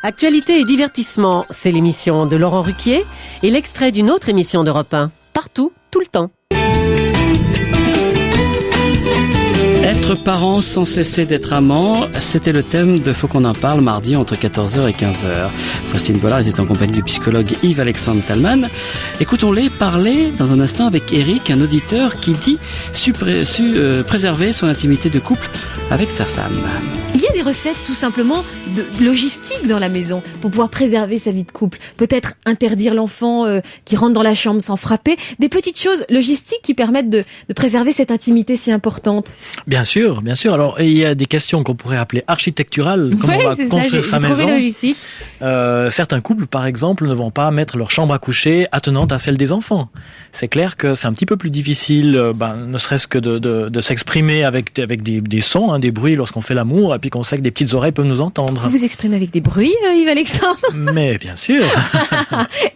Actualité et divertissement, c'est l'émission de Laurent Ruquier et l'extrait d'une autre émission d'Europe 1. Partout, tout le temps. Être parent sans cesser d'être amant, c'était le thème de Faut qu'on en parle mardi entre 14h et 15h. Faustine Bollard était en compagnie du psychologue Yves-Alexandre Talman. Écoutons-les parler dans un instant avec Eric, un auditeur qui dit préserver son intimité de couple avec sa femme. Il y a des recettes tout simplement de logistique dans la maison pour pouvoir préserver sa vie de couple. Peut-être interdire l'enfant qui rentre dans la chambre sans frapper. Des petites choses logistiques qui permettent de préserver cette intimité si importante. Bien sûr. Alors, il y a des questions qu'on pourrait appeler architecturales, comme on va construire sa maison. Logistique. Certains couples, par exemple, ne vont pas mettre leur chambre à coucher attenante à celle des enfants. C'est clair que c'est un petit peu plus difficile, ne serait-ce que de s'exprimer avec des sons, des bruits lorsqu'on fait l'amour, et puis qu'on sait que des petites oreilles peuvent nous entendre. Vous vous exprimez avec des bruits, Yves-Alexandre? Mais bien sûr.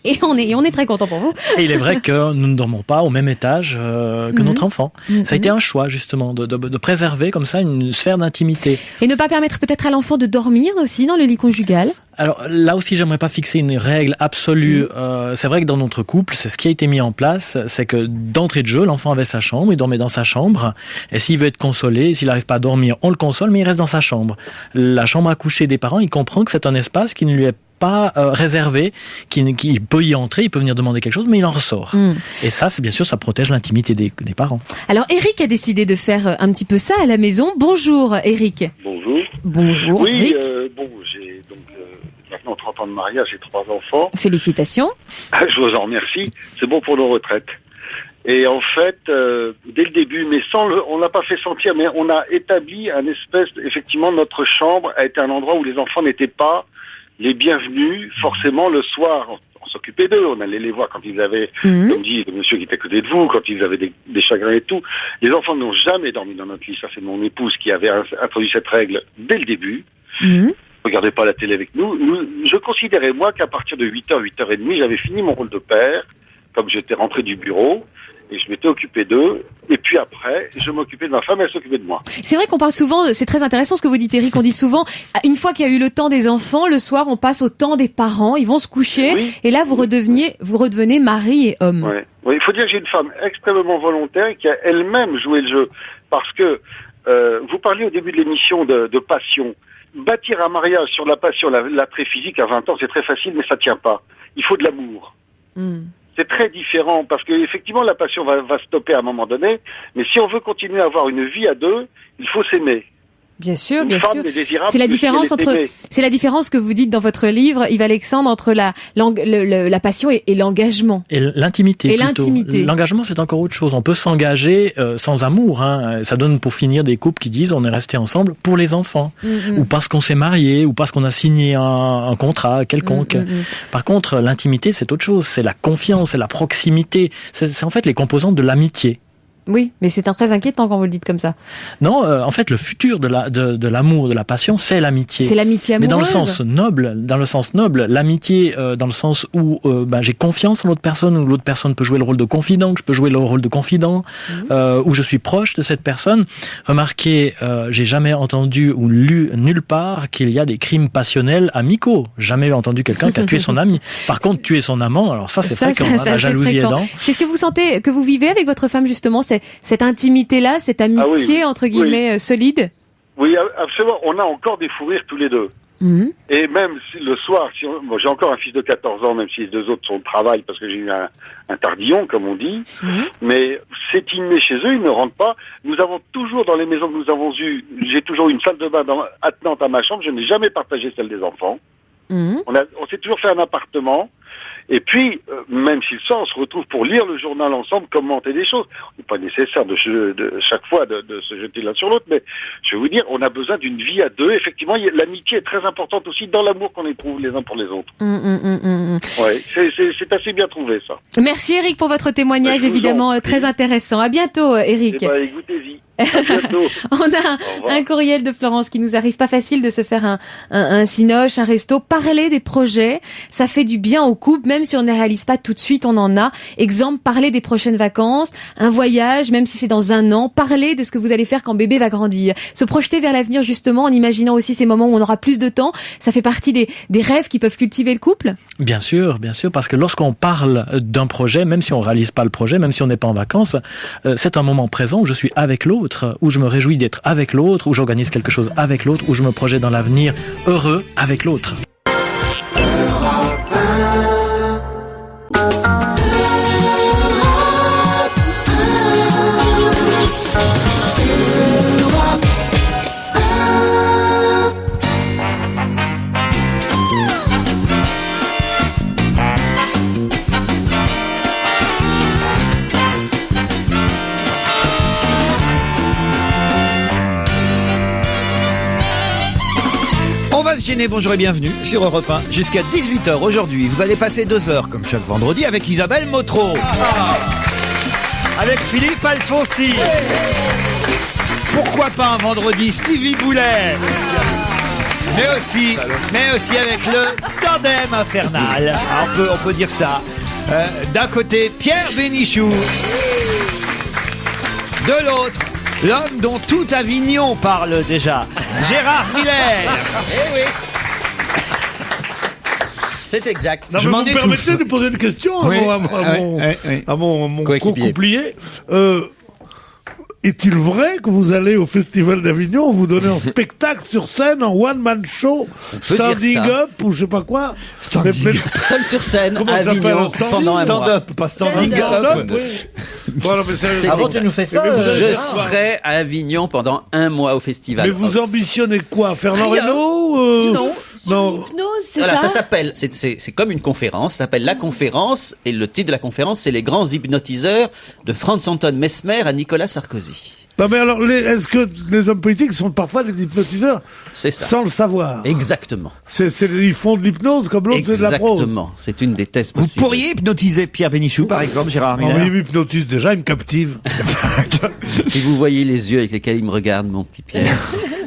Et on est très content pour vous. Et il est vrai que nous ne dormons pas au même étage que notre enfant. Ça a été un choix, justement, de préserver comme ça une sphère d'intimité. Et ne pas permettre peut-être à l'enfant de dormir aussi dans le lit conjugal? Alors là aussi, j'aimerais pas fixer une règle absolue. C'est vrai que dans notre couple, c'est ce qui a été mis en place, c'est que d'entrée de jeu, l'enfant avait sa chambre, il dormait dans sa chambre, et s'il veut être consolé, s'il n'arrive pas à dormir, on le console, mais il reste dans sa chambre. La chambre à coucher des parents, il comprend que c'est un espace qui ne lui est pas réservé, qui peut y entrer, il peut venir demander quelque chose, mais il en ressort. Et ça, c'est bien sûr, ça protège l'intimité des parents. Alors, Eric a décidé de faire un petit peu ça à la maison. Bonjour, Eric. Bonjour. Oui, Eric. J'ai donc maintenant 30 ans de mariage, j'ai 3 enfants. Félicitations. Je vous en remercie. C'est bon pour nos retraites. Et en fait, dès le début, mais on l'a pas fait sentir, mais on a établi effectivement, notre chambre a été un endroit où les enfants n'étaient pas les bienvenus. Forcément, le soir, on s'occupait d'eux, on allait les voir quand ils avaient, comme dit le monsieur qui était à côté de vous, quand ils avaient des chagrins et tout. Les enfants n'ont jamais dormi dans notre lit. Ça, c'est mon épouse qui avait introduit cette règle dès le début. Regardez pas la télé avec nous. Je considérais, moi, qu'à partir de 8h, 8h30, j'avais fini mon rôle de père, comme j'étais rentré du bureau, et je m'étais occupé d'eux. Et puis après, je m'occupais de ma femme, elle s'occupait de moi. C'est vrai qu'on parle souvent, c'est très intéressant ce que vous dites, Eric, on dit souvent, une fois qu'il y a eu le temps des enfants, le soir, on passe au temps des parents, ils vont se coucher, et là, vous redevenez mari et homme. Oui, il faut dire que j'ai une femme extrêmement volontaire qui a elle-même joué le jeu. Parce que, vous parliez au début de l'émission de passion. Bâtir un mariage sur la passion, l'attrait physique à 20 ans, c'est très facile, mais ça tient pas. Il faut de l'amour. C'est très différent, parce que effectivement la passion va stopper à un moment donné, mais si on veut continuer à avoir une vie à deux, il faut s'aimer. Bien sûr. C'est la différence que vous dites dans votre livre, Yves-Alexandre, entre la passion et l'engagement. Et l'intimité. L'engagement, c'est encore autre chose. On peut s'engager sans amour. Ça donne pour finir des couples qui disent on est resté ensemble pour les enfants, ou parce qu'on s'est marié, ou parce qu'on a signé un contrat quelconque. Par contre, l'intimité, c'est autre chose. C'est la confiance, c'est la proximité. C'est en fait les composantes de l'amitié. Oui, mais c'est très inquiétant quand vous le dites comme ça. Non, en fait, le futur de l'amour, de la passion, c'est l'amitié. C'est l'amitié amoureuse. Mais dans le sens noble, l'amitié dans le sens où j'ai confiance en l'autre personne, où l'autre personne peut jouer le rôle de confident, que je peux jouer le rôle de confident, où je suis proche de cette personne. Remarquez, j'ai jamais entendu ou lu nulle part qu'il y a des crimes passionnels amicaux. Jamais entendu quelqu'un qui a tué son ami. Par contre, tuer son amant, alors ça c'est fréquent, la jalousie aidant. C'est ce que vous sentez, que vous vivez avec votre femme justement, cette intimité-là, cette amitié, entre guillemets, solide? Oui, absolument. On a encore des fous rires tous les deux. Et même le soir, j'ai encore un fils de 14 ans, même si les 2 autres sont au travail, parce que j'ai eu un tardillon, comme on dit. Mais c'est inné chez eux, ils ne rentrent pas. Nous avons toujours, dans les maisons que nous avons eues, j'ai toujours une salle de bain attenante à ma chambre. Je n'ai jamais partagé celle des enfants. On s'est toujours fait un appartement. Et puis, même s'il sort, on se retrouve pour lire le journal ensemble, commenter des choses. Il n'est pas nécessaire de chaque fois de se jeter l'un sur l'autre, mais je vais vous dire, on a besoin d'une vie à deux. Effectivement, l'amitié est très importante aussi dans l'amour qu'on éprouve les uns pour les autres. Ouais, c'est assez bien trouvé, ça. Merci, Eric, pour votre témoignage, évidemment, très intéressant. À bientôt, Eric. Écoutez-y. À bientôt. On a un courriel de Florence qui nous arrive. Pas facile de se faire un cinoche, un resto. Parler des projets, ça fait du bien au couple, même si on ne les réalise pas tout de suite, on en a. Exemple, parler des prochaines vacances, un voyage, même si c'est dans 1 an, parler de ce que vous allez faire quand bébé va grandir. Se projeter vers l'avenir justement en imaginant aussi ces moments où on aura plus de temps, ça fait partie des rêves qui peuvent cultiver le couple. Bien sûr, parce que lorsqu'on parle d'un projet, même si on réalise pas le projet, même si on n'est pas en vacances, c'est un moment présent où je suis avec l'autre, où je me réjouis d'être avec l'autre, où j'organise quelque chose avec l'autre, où je me projette dans l'avenir heureux avec l'autre. Bonjour et bienvenue sur Europe 1 jusqu'à 18h aujourd'hui. Vous allez passer 2 heures comme chaque vendredi avec Isabelle Motro, avec Philippe Alfonsi, pourquoi pas un vendredi Stevie Boulet, mais aussi avec le tandem infernal. On peut dire ça. D'un côté Pierre Bénichou, de l'autre l'homme dont tout Avignon parle déjà, Gérard Miller. Eh oui. C'est exact. Non, je m'en ai tout. Vous me permettez de poser une question à mon co-couplier. Est-il vrai que vous allez au Festival d'Avignon, vous donnez un spectacle sur scène, en one-man show, standing up ou je sais pas quoi? Seul sur scène, à Avignon, pendant un mois. Stand-up, pas standing up. Voilà, mais avant tu nous fais ça, je serai à Avignon pendant 1 mois au festival. Mais vous ambitionnez quoi? Fernand Reynaud Non, c'est voilà, ça. Ça s'appelle, c'est comme une conférence, ça s'appelle La Conférence, et le titre de la conférence, c'est Les grands hypnotiseurs de Franz Anton Mesmer à Nicolas Sarkozy. Non mais alors, est-ce que les hommes politiques sont parfois des hypnotiseurs? C'est ça. Sans le savoir. Exactement. Ils font de l'hypnose comme l'autre fait de la prose. Exactement. C'est une des thèses possibles. Vous pourriez hypnotiser Pierre Bénichou, par exemple, Gérard Miller? Il m'hypnotise déjà, il me captive. Si vous voyez les yeux avec lesquels il me regarde, mon petit Pierre.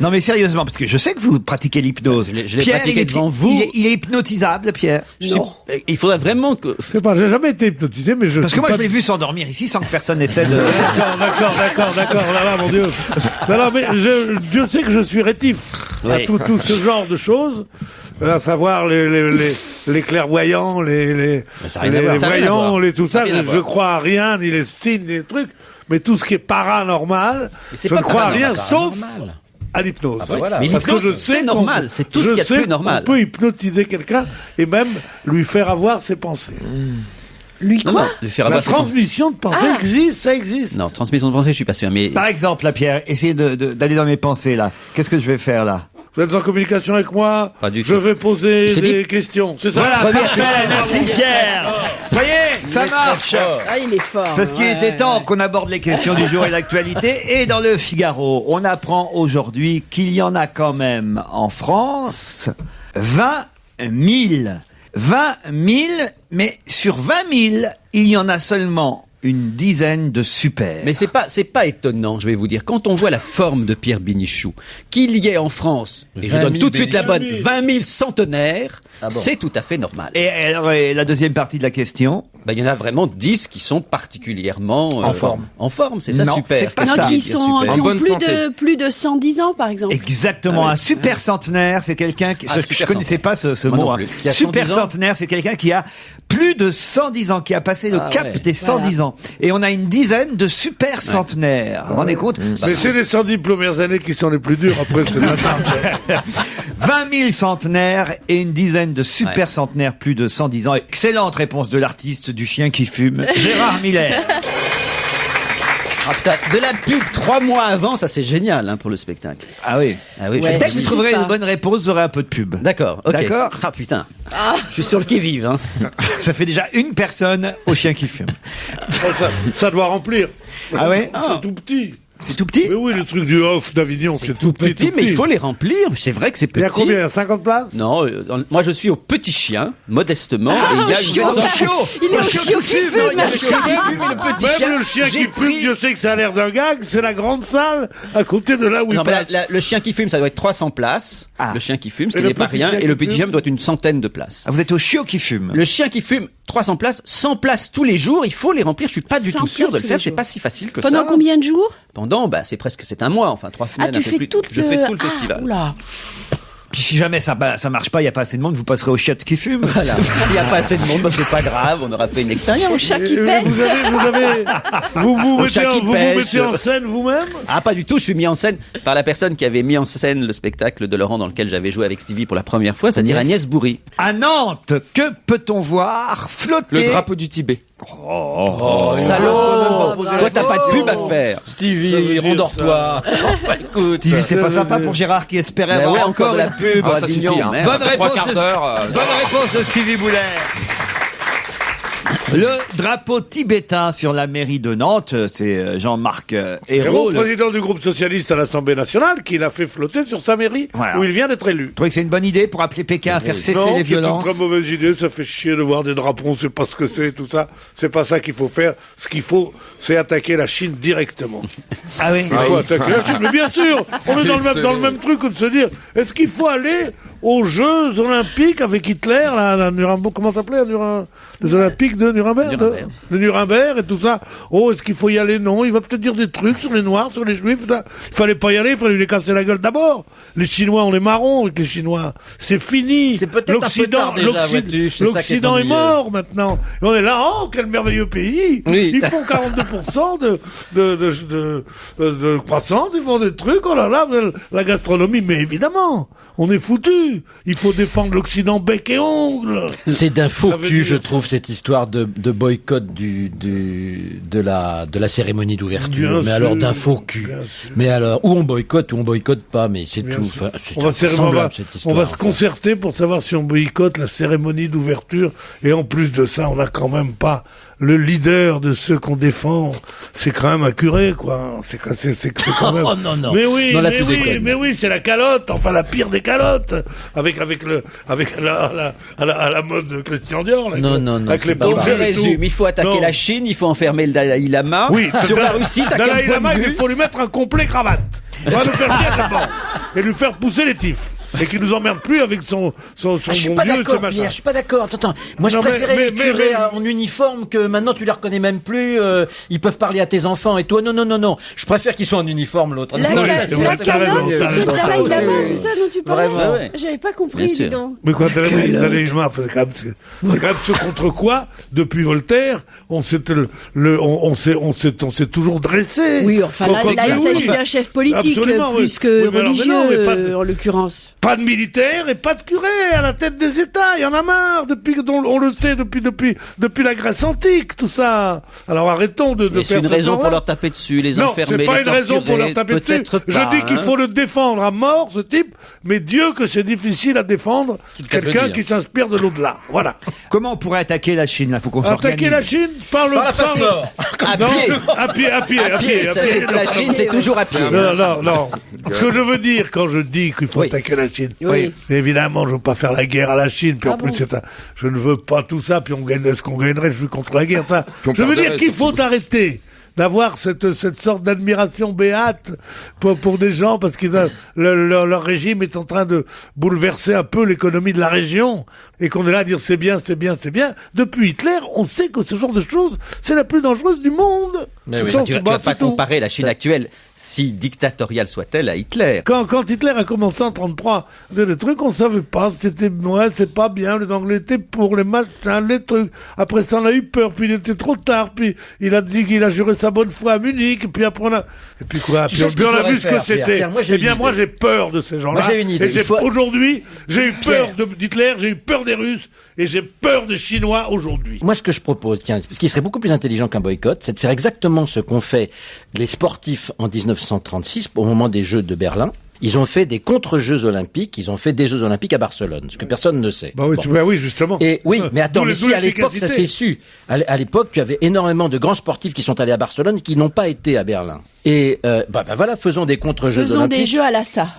Non mais sérieusement, parce que je sais que vous pratiquez l'hypnose. Je l'ai pratiqué devant vous. Il est hypnotisable, Pierre? Non. Il faudrait vraiment que... Je sais pas, j'ai jamais été hypnotisé, mais Parce que moi, je l'ai vu s'endormir ici sans que personne essaie de... D'accord, là, mon Dieu. Non, mais je sais que je suis rétif à tout ce genre de choses, à savoir les clairvoyants, les voyants, tout ça. Je crois à rien, ni les signes, ni les trucs, mais tout ce qui est paranormal, je ne crois à rien, sauf à l'hypnose. Voilà. Mais l'hypnose, c'est normal, c'est tout ce qu'il y a de plus normal. On peut hypnotiser quelqu'un et même lui faire avoir ses pensées. Lui quoi? La transmission de pensée existe, ça existe. Non, transmission de pensée, je suis pas sûr. Mais par exemple, là, Pierre, essayez d'aller dans mes pensées là. Qu'est-ce que je vais faire là? Vous êtes en communication avec moi? Pas du tout. Je vais poser des questions. C'est ça? Voilà, parfait. Merci Pierre. Vous voyez, ça marche. Ah, il est fort. Parce qu'il était temps qu'on aborde les questions du jour et l'actualité. Et dans le Figaro, on apprend aujourd'hui qu'il y en a quand même en France 20 000. 20 000, mais sur 20 000, il y en a seulement une dizaine de super. Mais c'est pas étonnant, je vais vous dire. Quand on voit la forme de Pierre Bénichou, qu'il y ait en France, et je donne tout de suite la bonne, 20 000 centenaires, c'est tout à fait normal. Et alors, la deuxième partie de la question? Il y en a vraiment 10 qui sont particulièrement en forme. En forme, c'est ça, non, super. C'est pas ça. Qui ont plus de 110 ans, par exemple. Exactement. Un super centenaire, c'est quelqu'un qui... je connaissais pas ce mot. Super centenaire, c'est quelqu'un qui a plus de 110 ans, qui a passé le cap des 110 ans. Et on a une dizaine de super centenaires. Vous vous rendez compte? Mais c'est les 110 premières années qui sont les plus dures. Après, c'est la 20 000 centenaires et une dizaine de super centenaires, plus de 110 ans. Excellente réponse de l'artiste du chien qui fume, Gérard Miller. Ah putain, de la pub 3 mois avant, ça c'est génial pour le spectacle. Ah oui. Ouais, dès que je trouverai une bonne réponse, j'aurai un peu de pub. D'accord, ok. D'accord. Ah putain, je suis sur le qui-vive. Ça fait déjà une personne au chien qui fume. ça doit remplir. Ah ouais? C'est tout petit. C'est tout petit? Mais oui, le truc du off d'Avignon, c'est tout petit. Mais il faut les remplir. C'est vrai que c'est petit. Il y a combien? 50 places? Non, moi je suis au Petit Chien, modestement. Et il y a Il est au chiot qui fume. Il y a le chien qui fume et le petit chien. Même le chien qui fume, je sais que ça a l'air d'un gag, c'est la grande salle à côté de là où il Non, passe. le chien qui fume, ça doit être 300 places. Le chien qui fume, ce Et qui le n'est pas petit rien. chien Et le qui petit fume chien doit être une centaine de places. Ah, vous êtes au chiot qui fume. Le chien qui fume, 300 places, 100 places tous les jours, il faut les remplir. Je suis pas du 100 tout sûr de le places faire, tous les c'est jours. pas si facile que ça. Pendant combien de jours? Pendant, c'est un mois, enfin 3 semaines, Tu un peu fais plus. tout Je fais tout le festival. Oula. Puis si jamais ça marche pas, il y a pas assez de monde, vous passerez au chiottes qui fume. Voilà. S'il n'y a pas assez de monde, c'est pas grave, on aura fait une expérience. Au chat qui pète. Vous Au chat qui vous pêche. mettez en scène vous-même? Ah, pas du tout, je suis mis en scène par la personne qui avait mis en scène le spectacle de Laurent dans lequel j'avais joué avec Stevie pour la première fois, c'est-à-dire Agnès Bourri. À Nantes, que peut-on voir flotter? Le drapeau du Tibet. Salaud! Toi, t'as pas de pub à faire. Stevie, rendors-toi. Stevie, c'est pas sympa pour Gérard qui espérait Mais avoir ouais, encore de la pub. Ah, ça Avignon, suffit, hein. merde. Bonne Après réponse 3 quarts d'heure. Bonne réponse de Stevie Boulet. Le drapeau tibétain sur la mairie de Nantes, c'est Jean-Marc Hérault, Hérault. président du groupe socialiste à l'Assemblée nationale, qui l'a fait flotter sur sa mairie, Voilà. où il vient d'être élu. Vous trouvez que c'est une bonne idée pour appeler Pékin à faire cesser Non, les c'est une violences? très mauvaise idée, ça fait chier de voir des drapeaux, on sait pas ce que c'est, tout ça. C'est pas ça qu'il faut faire. Ce qu'il faut, c'est attaquer la Chine directement. Ah oui. Il faut attaquer la Chine, mais bien sûr, on est dans le même truc que de se dire, est-ce qu'il faut aller aux Jeux Olympiques avec Hitler, là, à Nuremberg, comment ça s'appelait, les Olympiques de Nuremberg, le Nuremberg et tout ça. Oh, est-ce qu'il faut y aller? Non, il va peut-être dire des trucs sur les Noirs, sur les Juifs. Ça. Il fallait pas y aller, il fallait lui casser la gueule d'abord. Les Chinois, on est marrons avec les Chinois. C'est fini. C'est peut-être un peu tard déjà, vois-tu, c'est ça qui l'Occident est ennuyeux. mort maintenant. Et on est là, oh, quel merveilleux pays. Oui. Ils font 42% de croissance, ils font des trucs, oh là là, la gastronomie, mais évidemment, on est foutu. Il faut défendre l'Occident bec et ongles. C'est d'un faux Ça veut cul, dire- je trouve, cette histoire de boycott de la cérémonie d'ouverture. Bien Mais sûr, alors d'un faux cul. bien sûr. Mais alors, ou on boycotte pas, mais c'est Bien tout. sûr. Enfin, c'est On va, invraisemblable, cette histoire, on va se enfin. concerter pour savoir si on boycotte la cérémonie d'ouverture. Et en plus de ça, on n'a quand même pas le leader de ceux qu'on défend. C'est quand même un curé, quoi. C'est quand même. Oh non, non. Mais oui, Non, là, mais tu oui, déconnes. mais oui, c'est la calotte. Enfin, la pire des calottes. Avec à la mode de Christian Dior. Là, Non, avec c'est les pas ponchers Je pareil. et tout. résume, il faut attaquer Non. la Chine, il faut enfermer le Dalai Lama. Oui, Sur la Russie, t'as Dalai quel point Lama, de il vue? faut lui mettre un complet cravate. On va le faire bien d'abord. Et lui faire pousser les tifs. Et qu'il nous emmerde plus avec son Je suis bon pas Dieu et ses d'accord, machins. Pierre, je suis pas d'accord. Attends, moi je Non, mais- préférais les mais- curés mais- en uniforme que maintenant tu les reconnais même plus. Ils peuvent parler à tes enfants et toi. Non. Je préfère qu'ils soient en uniforme l'autre. La Non, Non, c'est vrai, t'as raison, calotte, t'as c'est raison. le Dalai Lama, c'est ça dont tu parlais? Vraiment, ouais. J'avais pas compris, Bien sûr. dis donc. Mais quoi, c'est quand même ce contre quoi, depuis Voltaire, on s'est toujours dressé. Oui, enfin là, il s'agit d'un chef politique Absolument, oui. plus que Oui, mais alors, mais non, mais pas de- religieux, en l'occurrence. Pas de militaire et pas de curé à la tête des États. Il y en a marre on le sait depuis la Grèce antique, tout ça. Alors arrêtons de Et c'est faire une ce raison temps-là. pour leur taper dessus, les Non, enfermer, c'est pas les une raison pour leur torturer, taper dessus. peut-être Je pas, dis qu'il hein. faut le défendre à mort, ce type, mais Dieu que c'est difficile à défendre quelqu'un qui s'inspire de l'au-delà. Voilà. Comment on pourrait attaquer la Chine, là? Faut qu'on s'organise. Attaquer la Chine par la face nord. À Non, pied. à pied. Ça, c'est- la Chine, c'est toujours à pied. Non. Ce que je veux dire quand je dis qu'il faut Oui. attaquer la Chine, Oui. évidemment, je veux pas faire la guerre à la Chine, puis en plus, je ne veux pas tout ça, puis on gagne, est-ce qu'on gagnerait, je suis contre la guerre, ça. Puis on Je veux dire perdrait, qu'il surtout. faut arrêter d'avoir cette sorte d'admiration béate pour des gens parce que leur régime est en train de bouleverser un peu l'économie de la région et qu'on est là à dire c'est bien. Depuis Hitler, on sait que ce genre de choses, c'est la plus dangereuse du monde. Mais Ce oui. sont- Tu vas bah, pas c'est tout. comparer la Chine actuelle, si dictatoriale soit-elle, à Hitler. Quand Hitler a commencé en 33, des trucs on savait pas, c'est pas bien, les Anglais étaient pour les machins, les trucs. Après ça on a eu peur, puis il était trop tard, puis il a dit qu'il a juré sa bonne foi à Munich, puis après et puis quoi, Tu puis sais ce qu'il on a faudrait vu ce que faire, c'était. Pierre. Tiens, moi, j'ai Eh une bien idée. moi j'ai peur de ces gens-là. Moi, j'ai une idée. Et Il faut- aujourd'hui, j'ai eu peur d'Hitler, j'ai eu peur des Russes, et j'ai peur des Chinois aujourd'hui. Moi, ce que je propose, tiens, ce qui serait beaucoup plus intelligent qu'un boycott, c'est de faire exactement ce qu'ont fait les sportifs en 1936, au moment des Jeux de Berlin. Ils ont fait des contre-Jeux olympiques, ils ont fait des Jeux olympiques à Barcelone, ce que personne ne sait. Bah oui, Bon. bah oui, justement. Et oui, mais attends, mais si à l'époque ça l'efficacité. s'est su. À l'époque, tu avais énormément de grands sportifs qui sont allés à Barcelone et qui n'ont pas été à Berlin. Et voilà, faisons des contre-Jeux Faisons olympiques. des jeux à la ça.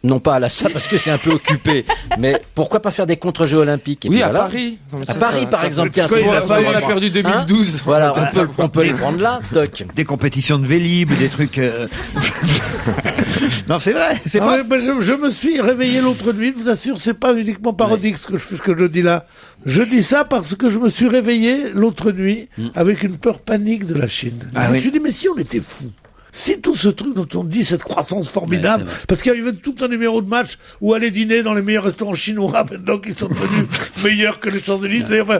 Non pas à la ça parce que c'est un peu occupé, mais pourquoi pas faire des contre-jeux olympiques? Et Oui, puis à voilà. Paris. Non, mais À ça, Paris, ça- par ça- exemple. Parce Tiens, qu'il c'est a bon, fallu- on a vraiment. perdu 2012. Voilà, on peut les prendre là, toc. Des compétitions de Vélib, des trucs... Non, c'est vrai, c'est Ah pas... ouais, bah, je me suis réveillé l'autre nuit, je vous assure, c'est pas uniquement parodique ce que je dis là. Je dis ça parce que je me suis réveillé l'autre nuit avec une peur panique de la Chine. Ah je oui. me suis dit, mais si on était fous, si tout ce truc dont on dit cette croissance formidable, Ouais, c'est vrai. parce qu'il y avait tout un numéro de match où aller dîner dans les meilleurs restaurants chinois maintenant qui sont devenus meilleurs que les Champs-Élysées, enfin,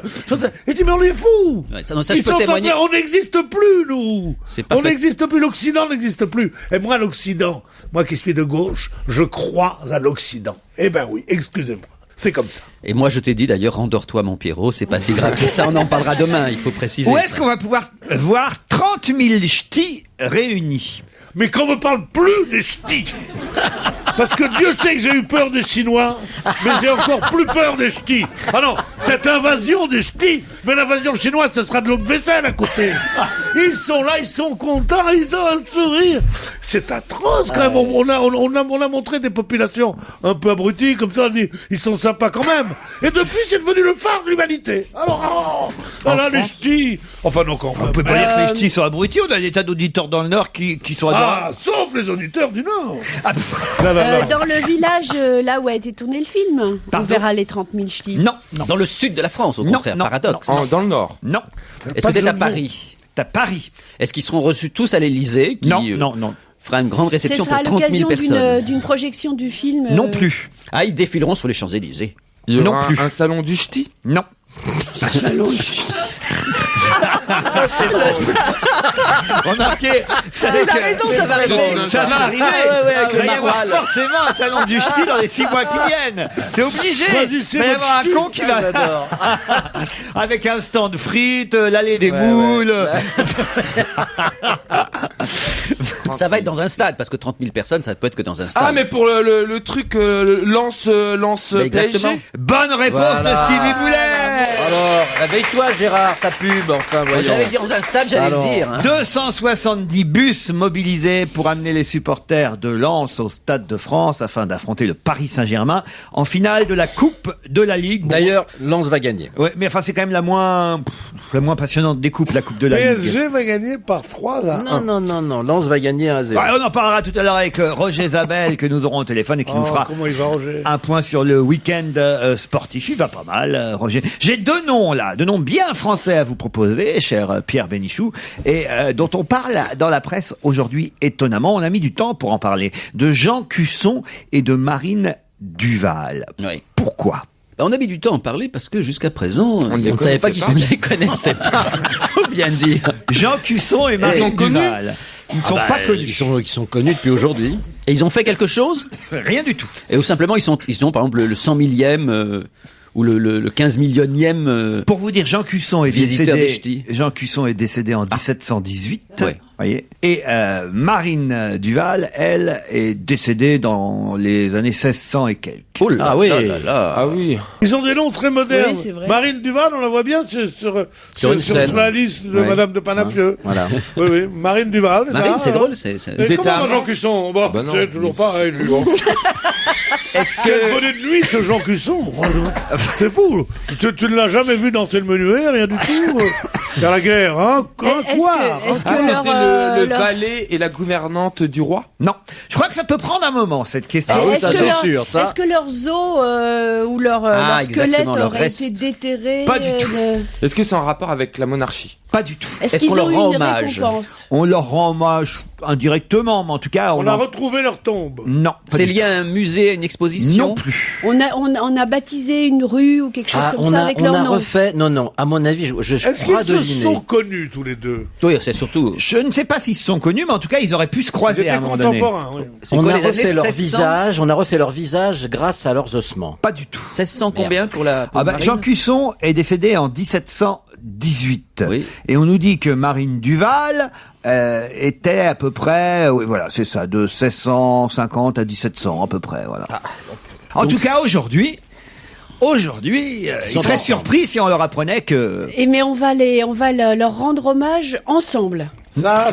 et dis mais on est fous. Ouais, ça, Ils je peux sont en témoigner. train- on n'existe plus, nous. C'est pas On fait- n'existe plus. L'Occident n'existe plus. Et moi, l'Occident, moi qui suis de gauche, je crois à l'Occident. Eh ben oui, excusez-moi. C'est comme ça. Et moi, je t'ai dit d'ailleurs, rendors-toi, mon Pierrot, c'est pas si grave que ça, on en parlera demain, il faut préciser. Où est-ce ça. qu'on va pouvoir voir 30 000 ch'tis réunis? Mais qu'on me parle plus des ch'tis. Parce que Dieu sait que j'ai eu peur des Chinois, mais j'ai encore plus peur des ch'tis. Ah non, cette invasion des ch'tis, mais l'invasion chinoise, ce sera de l'eau de vaisselle à côté. Ils sont là, ils sont contents, ils ont un sourire. C'est atroce quand même. On a montré des populations un peu abruties, comme ça, on dit, ils sont sympas quand même. Et depuis, c'est devenu le phare de l'humanité. Alors, voilà les ch'tis. Enfin non, quand même. On peut pas dire que les ch'tis sont abrutis, on a des tas d'auditeurs dans le Nord qui sont adorables. Ah, sauf les auditeurs du Nord. Dans le village, là où a été tourné le film, on verra les 30 000 ch'tis. Non, Dans le sud de la France, au Non, contraire, non, paradoxe. Dans le Nord. non. Est-ce que c'est à Paris? À Paris. Est-ce qu'ils seront reçus tous à l'Élysée qui, Non, non. fera une grande Ce réception sera à pour 30 000 l'occasion personnes? d'une projection du film. Non plus. Ah, ils défileront sur les Champs-Élysées. Il y Non aura plus. un salon du ch'ti. Non. Remarquez, Il a raison, ça va arriver. ça va arriver. Ah ouais, ouais, avec Il le va y avoir maroilles. forcément un salon du ch'ti dans les 6 mois qui viennent. C'est obligé. Choisissez Il va y votre avoir un ch'ti. con qui va avec un stand frites, l'allée des moules. Ça va être dans un stade, parce que 30 000 personnes, ça peut être que dans un stade. Ah, mais pour le truc lance Mais exactement. PSG. Bonne réponse de Stevie Boulet. Alors, réveille-toi Gérard, ta pub, enfin voyons. J'allais dire dans un stade, j'allais Alors. le dire. Hein. 270 bus mobilisés pour amener les supporters de Lens au Stade de France afin d'affronter le Paris Saint-Germain en finale de la Coupe de la Ligue. Bon, D'ailleurs, Lens va gagner. ouais, mais enfin c'est quand même la moins passionnante des coupes, la Coupe de la Ligue. PSG va gagner par 3-1. Non, Lens va gagner 1-0. Ouais, on en parlera tout à l'heure avec Roger Zabel que nous aurons au téléphone et qui nous fera Comment il va, Roger? un point sur le week-end sportif. Il va pas mal, Roger. J'ai deux noms bien français à vous proposer, cher Pierre Bénichou, et dont on parle dans la presse aujourd'hui étonnamment. On a mis du temps pour en parler. De Jean Cusson et de Marine Duval. Oui. Pourquoi? On a mis du temps à en parler parce que jusqu'à présent, On ne ne savait pas qu'ils ne les connaissaient pas. Faut bien le dire. Jean Cusson et Marine sont connus Duval. Ils ne sont pas connus. Ils sont connus depuis aujourd'hui. Et ils ont fait quelque chose? Rien du tout. Et ou simplement, ils ont par exemple le 100 millième ou le 15 millionième. Pour vous dire, Jean Cusson est Visiteur des décédé. ch'tis. Jean Cusson est décédé en 1718. Ouais. Voyez. Et Marine Duval, elle, est décédée dans les années 1600 et quelques. Oh là Ah oui. là là là. Ah oui. Ils ont des noms très modernes. Oui, c'est vrai. Marine Duval, on la voit bien Sur une scène. la liste de Ouais. Madame de Panafieux. Voilà. Oui, Marine Duval. Marine, là, c'est hein. drôle. Et Ils comment étaient va Jean amants. Cusson? Bon, bah non. c'est toujours pareil, lui. Bon. Est-ce Quel que bonnet de nuit, ce Jean Cusson. C'est fou. Tu ne l'as jamais vu danser le menuet, rien du tout. Il y a la guerre, hein? Est-ce que Ah, leur, c'était le leur- valet et la gouvernante du roi. Non. Je crois que ça peut prendre un moment, cette question. Ah oui, est-ce ça, que c'est leur- sûr, ça. Est-ce que leurs os ou leur squelette exactement, leur auraient reste. été déterrés Pas du tout. Est-ce que c'est en rapport avec la monarchie? Pas du tout. Est-ce Est-ce qu'ils qu'on leur ont eu rend une hommage récompense? On leur rend hommage indirectement, mais en tout cas, On a retrouvé leur tombe. Non. pas c'est du lié à un musée, à une exposition? Non plus. On a baptisé une rue ou quelque chose comme on ça a, avec on leur a nom. refait. Non, à mon avis, je Est-ce crois qu'ils se deviner. sont connus tous les deux? Oui, c'est surtout. Je ne sais pas s'ils se sont connus, mais en tout cas, ils auraient pu se Ils croiser à étaient un moment donné. contemporains, oui. C'est On quoi, a les années refait leur 1600? visage. On a refait leur visage grâce à leurs ossements. Pas du tout. 1600 combien pour la. pour Ah bah, Marine Jean Cusson est décédé en 1718. 98. Oui. Et on nous dit que Marine Duval était à peu près, oui, voilà, c'est ça, de 1650 à 1700 à peu près, voilà. En tout cas, aujourd'hui, ils seraient surpris si on leur apprenait que... Mais on va leur rendre hommage ensemble.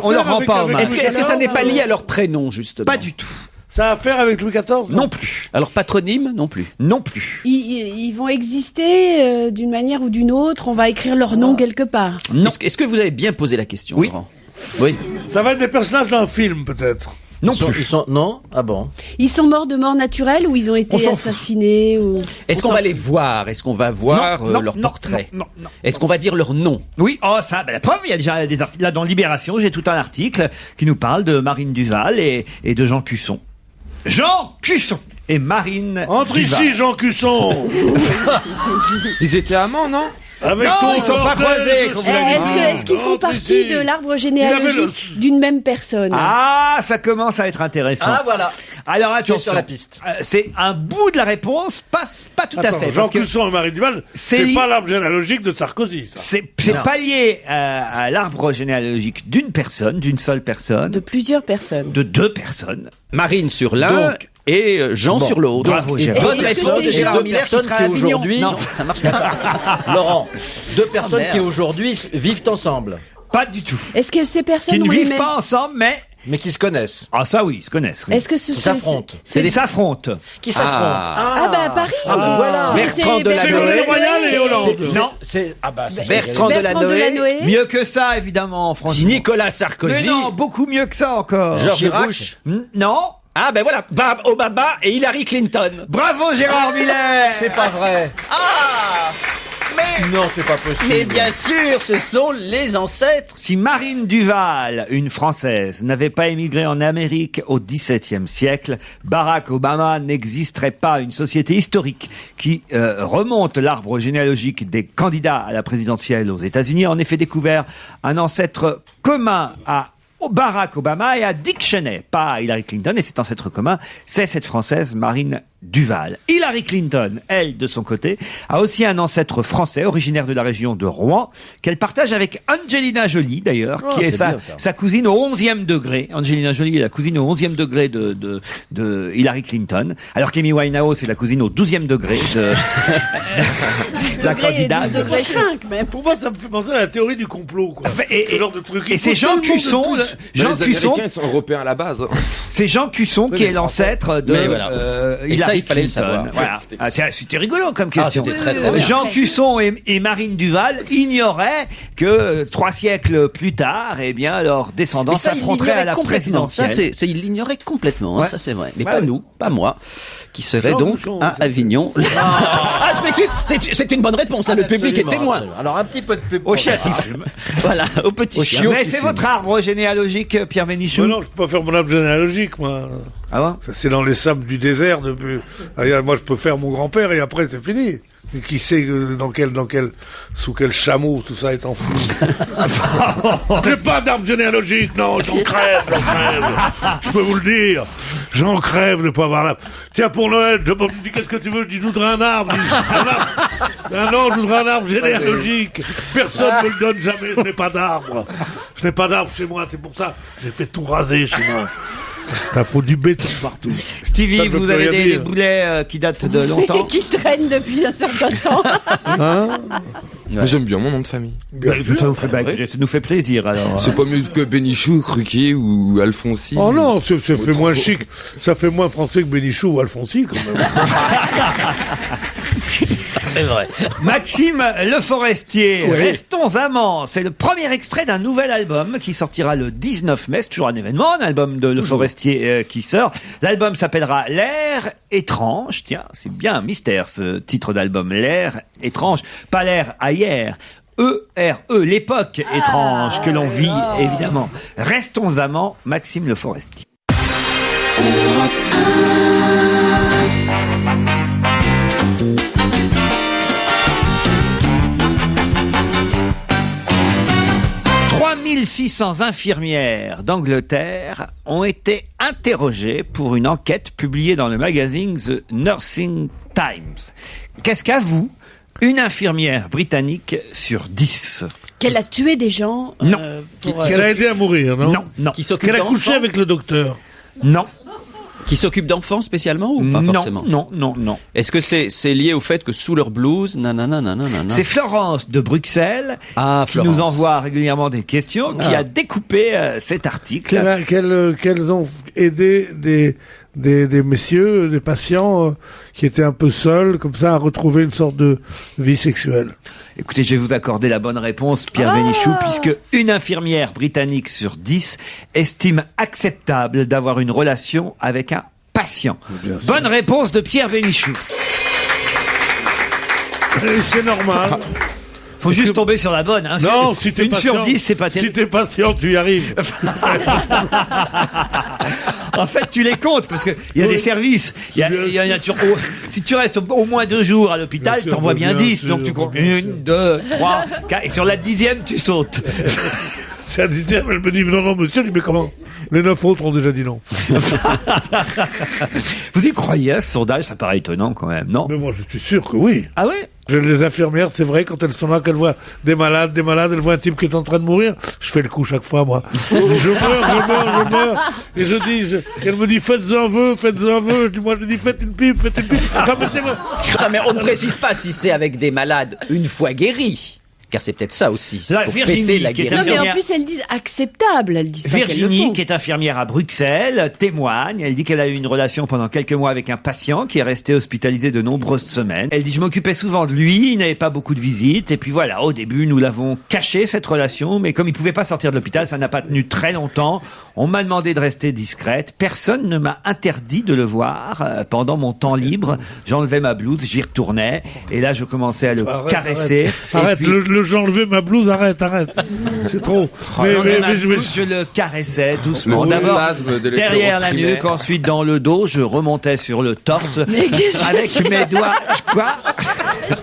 On leur rend pas hommage. Est-ce que ça n'est pas lié à leur prénom, justement? Pas du tout. Ça a à faire avec Louis XIV? Non plus. Alors patronyme? Non plus. Non plus. Ils vont exister d'une manière ou d'une autre. On va écrire leur nom quelque part. Non. Est-ce que vous avez bien posé la question, Oui. Laurent? Oui. Ça va être des personnages d'un film, peut-être? Non plus. Non? Ah bon? Ils sont morts de mort naturelle ou ils ont été assassinés ou... Est-ce qu'on va les voir? Est-ce qu'on va voir leur portrait? Non. Est-ce qu'on va dire leur nom? Oui, la preuve, il y a déjà des articles. Là, dans Libération, j'ai tout un article qui nous parle de Marine Duval et de Jean Cusson. Jean Cusson et Marine Entre Duval. ici, Jean Cusson. Ils étaient amants, non? Avec non, ton ils sont pas croisés. Est-ce qu'ils font partie de l'arbre généalogique d'une même personne? Ah, ça commence à être intéressant. Ah voilà. Alors attention, sur la piste. C'est un bout de la réponse, pas tout à fait. Jean Cusson et Marine Duval, c'est pas l'arbre généalogique de Sarkozy. Ça. C'est pas lié à l'arbre généalogique d'une personne, d'une seule personne. De plusieurs personnes. De deux personnes. Marine sur l'un et Jean sur l'autre. Bravo, Gérard. Bonne réponse de Gérard Miller qui sera à Avignon. Non, ça marche pas. Laurent, deux personnes qui aujourd'hui vivent ensemble. Pas du tout. Est-ce que ces personnes Qui ne ont les vivent mêmes... pas ensemble, mais qui se connaissent. Ah ça oui, ils se connaissent. Oui. Est-ce que ce s'affrontent? C'est des s'affrontent. Qui s'affrontent? À Paris. Voilà. Bertrand de la C'est Noë. Royal et Hollande. Non. Bertrand de la Noë. Mieux que ça, évidemment, franchement. Nicolas Sarkozy. Mais non, beaucoup mieux que ça encore. Georges Bush. Non. Ah ben voilà, Barack Obama et Hillary Clinton. Bravo Gérard Miller. C'est pas vrai. Ah mais non, c'est pas possible. Mais bien sûr, ce sont les ancêtres. Si Marine Duval, une Française, n'avait pas émigré en Amérique au XVIIe siècle, Barack Obama n'existerait pas. Une société historique qui remonte l'arbre généalogique des candidats à la présidentielle aux États-Unis a en effet découvert un ancêtre commun à Barack Obama et à Dick Cheney, pas à Hillary Clinton, et cet ancêtre commun, c'est cette Française Marine Duval. Hillary Clinton, elle, de son côté, a aussi un ancêtre français, originaire de la région de Rouen, qu'elle partage avec Angelina Jolie, d'ailleurs, qui est sa cousine au 11e degré. Angelina Jolie est la cousine au 11e degré de Hillary Clinton, alors qu'Amy Winehouse est la cousine au 12e degré de la candidate. 12 degrés 5, même. Pour moi, ça me fait penser à la théorie du complot, quoi. Ce genre de truc. Et c'est Jean Cusson, les Américains sont européens à la base. C'est Jean Cusson qui est l'ancêtre de Hillary il fallait le Clinton. savoir. Voilà. C'était rigolo comme question. C'était très, très bien. Jean Cusson et Marine Duval ignoraient que 3 siècles plus tard, eh bien, leurs descendants s'affronteraient à la présidentielle. Ça, il l'ignorait complètement, Ouais. ça c'est vrai. Mais Ouais, pas ouais. nous, pas moi, qui serait Jean donc Cusson, à Avignon. Ah, je m'excuse, c'est une bonne réponse, hein, le public est témoin. Absolument. Alors un petit peu de pub. Au chien qui fume. Voilà, au petit chien. Vous avez fait votre arbre généalogique, Pierre Bénichou? Non, je peux pas faire mon arbre généalogique, moi. Ah bon? Ça, c'est dans les sables du désert depuis. Moi, je peux faire mon grand-père et après, c'est fini. Mais qui sait sous quel chameau tout ça est enfoui. J'ai pas d'arbre généalogique, non, j'en crève. Je peux vous le dire. J'en crève de pas avoir l'arbre. Tiens, pour Noël, je me dis, qu'est-ce que tu veux? Je dis, je voudrais un arbre. Je dis, un arbre. Ah non, je voudrais un arbre généalogique. Personne ne me le donne jamais, je n'ai pas d'arbre. Je n'ai pas d'arbre chez moi, c'est pour ça. J'ai fait tout raser chez moi. T'as faut du béton partout. Stevie, Ça, je vous peux avez rien des dire. boulets qui datent de longtemps? Qui traînent depuis un certain temps. Moi, j'aime bien mon nom de famille. Ça nous fait plaisir, alors. C'est pas mieux que Bénichou, Cruquier ou Alfonsi. Oh non, ça fait moins chic. Ça fait moins français que Bénichou ou Alfonsi, quand même. C'est vrai. Maxime Le Forestier, Restons amants. C'est le premier extrait d'un nouvel album qui sortira le 19 mai. C'est toujours un événement, un album de Le Forestier qui sort. L'album s'appellera L'air étrange. Tiens, c'est bien un mystère ce titre d'album. L'air étrange. Pas l'air ailleurs. E-R-E, l'époque étrange que l'on vit, évidemment. Restons amants, Maxime Le Forestier. 3600 infirmières d'Angleterre ont été interrogées pour une enquête publiée dans le magazine The Nursing Times. Qu'est-ce qu'à vous Une infirmière britannique sur 10. Qu'elle a tué des gens. Non. Qu'elle a aidé à mourir, non? Non. Qui s'occupe Qu'elle a d'enfants. couché avec le docteur? Non. Qui s'occupe d'enfants spécialement ou pas forcément? Non. Est-ce que c'est lié au fait que sous leur blouse, C'est Florence de Bruxelles qui Florence. nous envoie régulièrement des questions, qui a découpé cet article. Qu'elles ont aidé des messieurs, des patients qui étaient un peu seuls, comme ça, à retrouver une sorte de vie sexuelle. Écoutez, je vais vous accorder la bonne réponse, Pierre Bénichou, puisque une infirmière britannique sur 10 estime acceptable d'avoir une relation avec un patient. Bonne réponse de Pierre Bénichou. Et c'est normal. Faut juste tomber sur la bonne. Hein. Non, si t'es une patient, sur 10, c'est pas terrible. Si t'es patient, tu y arrives. En fait, tu les comptes parce que il y a des services. Il y a si tu restes au moins 2 jours à l'hôpital, t'en vois bien 10. Donc tu comptes 1, 2, 3, 4. Et sur la 10e, tu sautes. C'est la 10e, elle me dit, non, monsieur, mais comment? Les 9 autres ont déjà dit non. Vous y croyez à ce sondage? Ça paraît étonnant quand même, non? Mais moi, je suis sûr que oui. Ah oui? Les infirmières, c'est vrai, quand elles sont là, qu'elles voient des malades, elles voient un type qui est en train de mourir, je fais le coup chaque fois, moi. Je meurs. Et elle me dit, faites un vœu. Moi, je dis, faites une pipe. mais on ne précise pas si c'est avec des malades une fois guéris. Car c'est peut-être ça aussi. C'est pour fêter la guérison. Non, mais en plus, elles disent acceptable. Elles disent pas qu'elles le Virginie, font. qui est infirmière à Bruxelles, témoigne. Elle dit qu'elle a eu une relation pendant quelques mois avec un patient qui est resté hospitalisé de nombreuses semaines. Elle dit, je m'occupais souvent de lui, il n'avait pas beaucoup de visites. Et puis voilà, au début, nous l'avons caché, cette relation. Mais comme il pouvait pas sortir de l'hôpital, ça n'a pas tenu très longtemps. On m'a demandé de rester discrète. Personne ne m'a interdit de le voir. Pendant mon temps libre, j'enlevais ma blouse, j'y retournais. Et là, je commençais à le caresser. Arrête, j'ai enlevé ma blouse, arrête. C'est trop. Mais je le caressais doucement. D'abord derrière la nuque, ensuite dans le dos, je remontais sur le torse avec mes doigts. Quoi?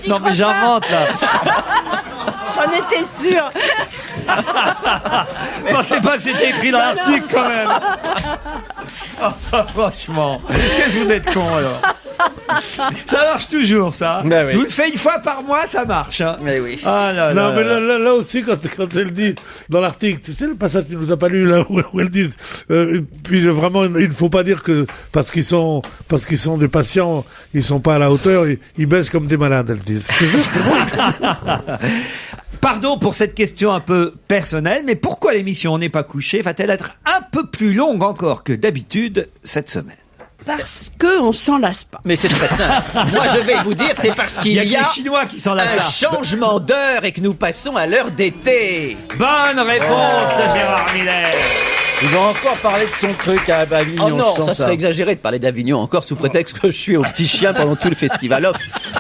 Non mais j'invente là. J'en étais sûre. Pensez pas que c'était écrit dans l'article quand même. Enfin franchement, qu'est-ce que vous êtes con alors. Ça marche toujours ça. Ben oui. Je vous le fais une fois par mois, ça marche. Hein. Mais oui. Ah là non, là. mais là aussi, quand elle dit dans l'article, tu sais le passage que tu nous as pas lu là où elle dit, puis vraiment, il ne faut pas dire que parce qu'ils sont des patients, ils sont pas à la hauteur, ils baissent comme des malades, elles disent. C'est bon. Pardon pour cette question un peu personnelle, mais pourquoi l'émission On n'est pas couché va-t-elle être un peu plus longue encore que d'habitude cette semaine? Parce que on s'en lasse pas. Mais c'est très simple. Moi, je vais vous dire, c'est parce qu'il y a les Chinois qui s'en un lassent. changement d'heure et que nous passons à l'heure d'été. Bonne réponse de Gérard Miller. Il va encore parler de son truc à Avignon. Oh non, je sens ça serait exagéré de parler d'Avignon encore sous prétexte que je suis au Petit Chien pendant tout le festival off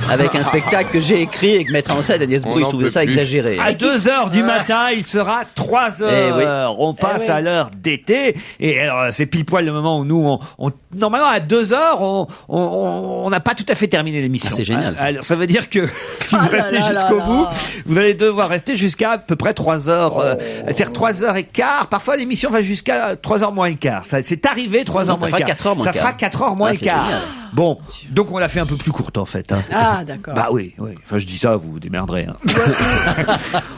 avec un spectacle que j'ai écrit et que mettre en scène Agnès Brouille, je trouvais ça exagéré. À 2h du matin, il sera 3h. Oui. On passe à l'heure d'été. Et alors, c'est pile poil le moment où nous, normalement, à 2h, on n'a pas tout à fait terminé l'émission. Ah, c'est génial. Ça. Alors, ça veut dire que si vous restez jusqu'au bout, vous allez devoir rester jusqu'à peu près 3h. C'est-à-dire 3h15. Parfois, l'émission va jusqu'à 3h moins le quart. Ça, c'est arrivé 3h moins le quart. Ça fera 4h moins le quart. Bon, donc on l'a fait un peu plus courte en fait. Hein. Ah, d'accord. Bah oui. Enfin, je dis ça, vous vous démerderez. Hein.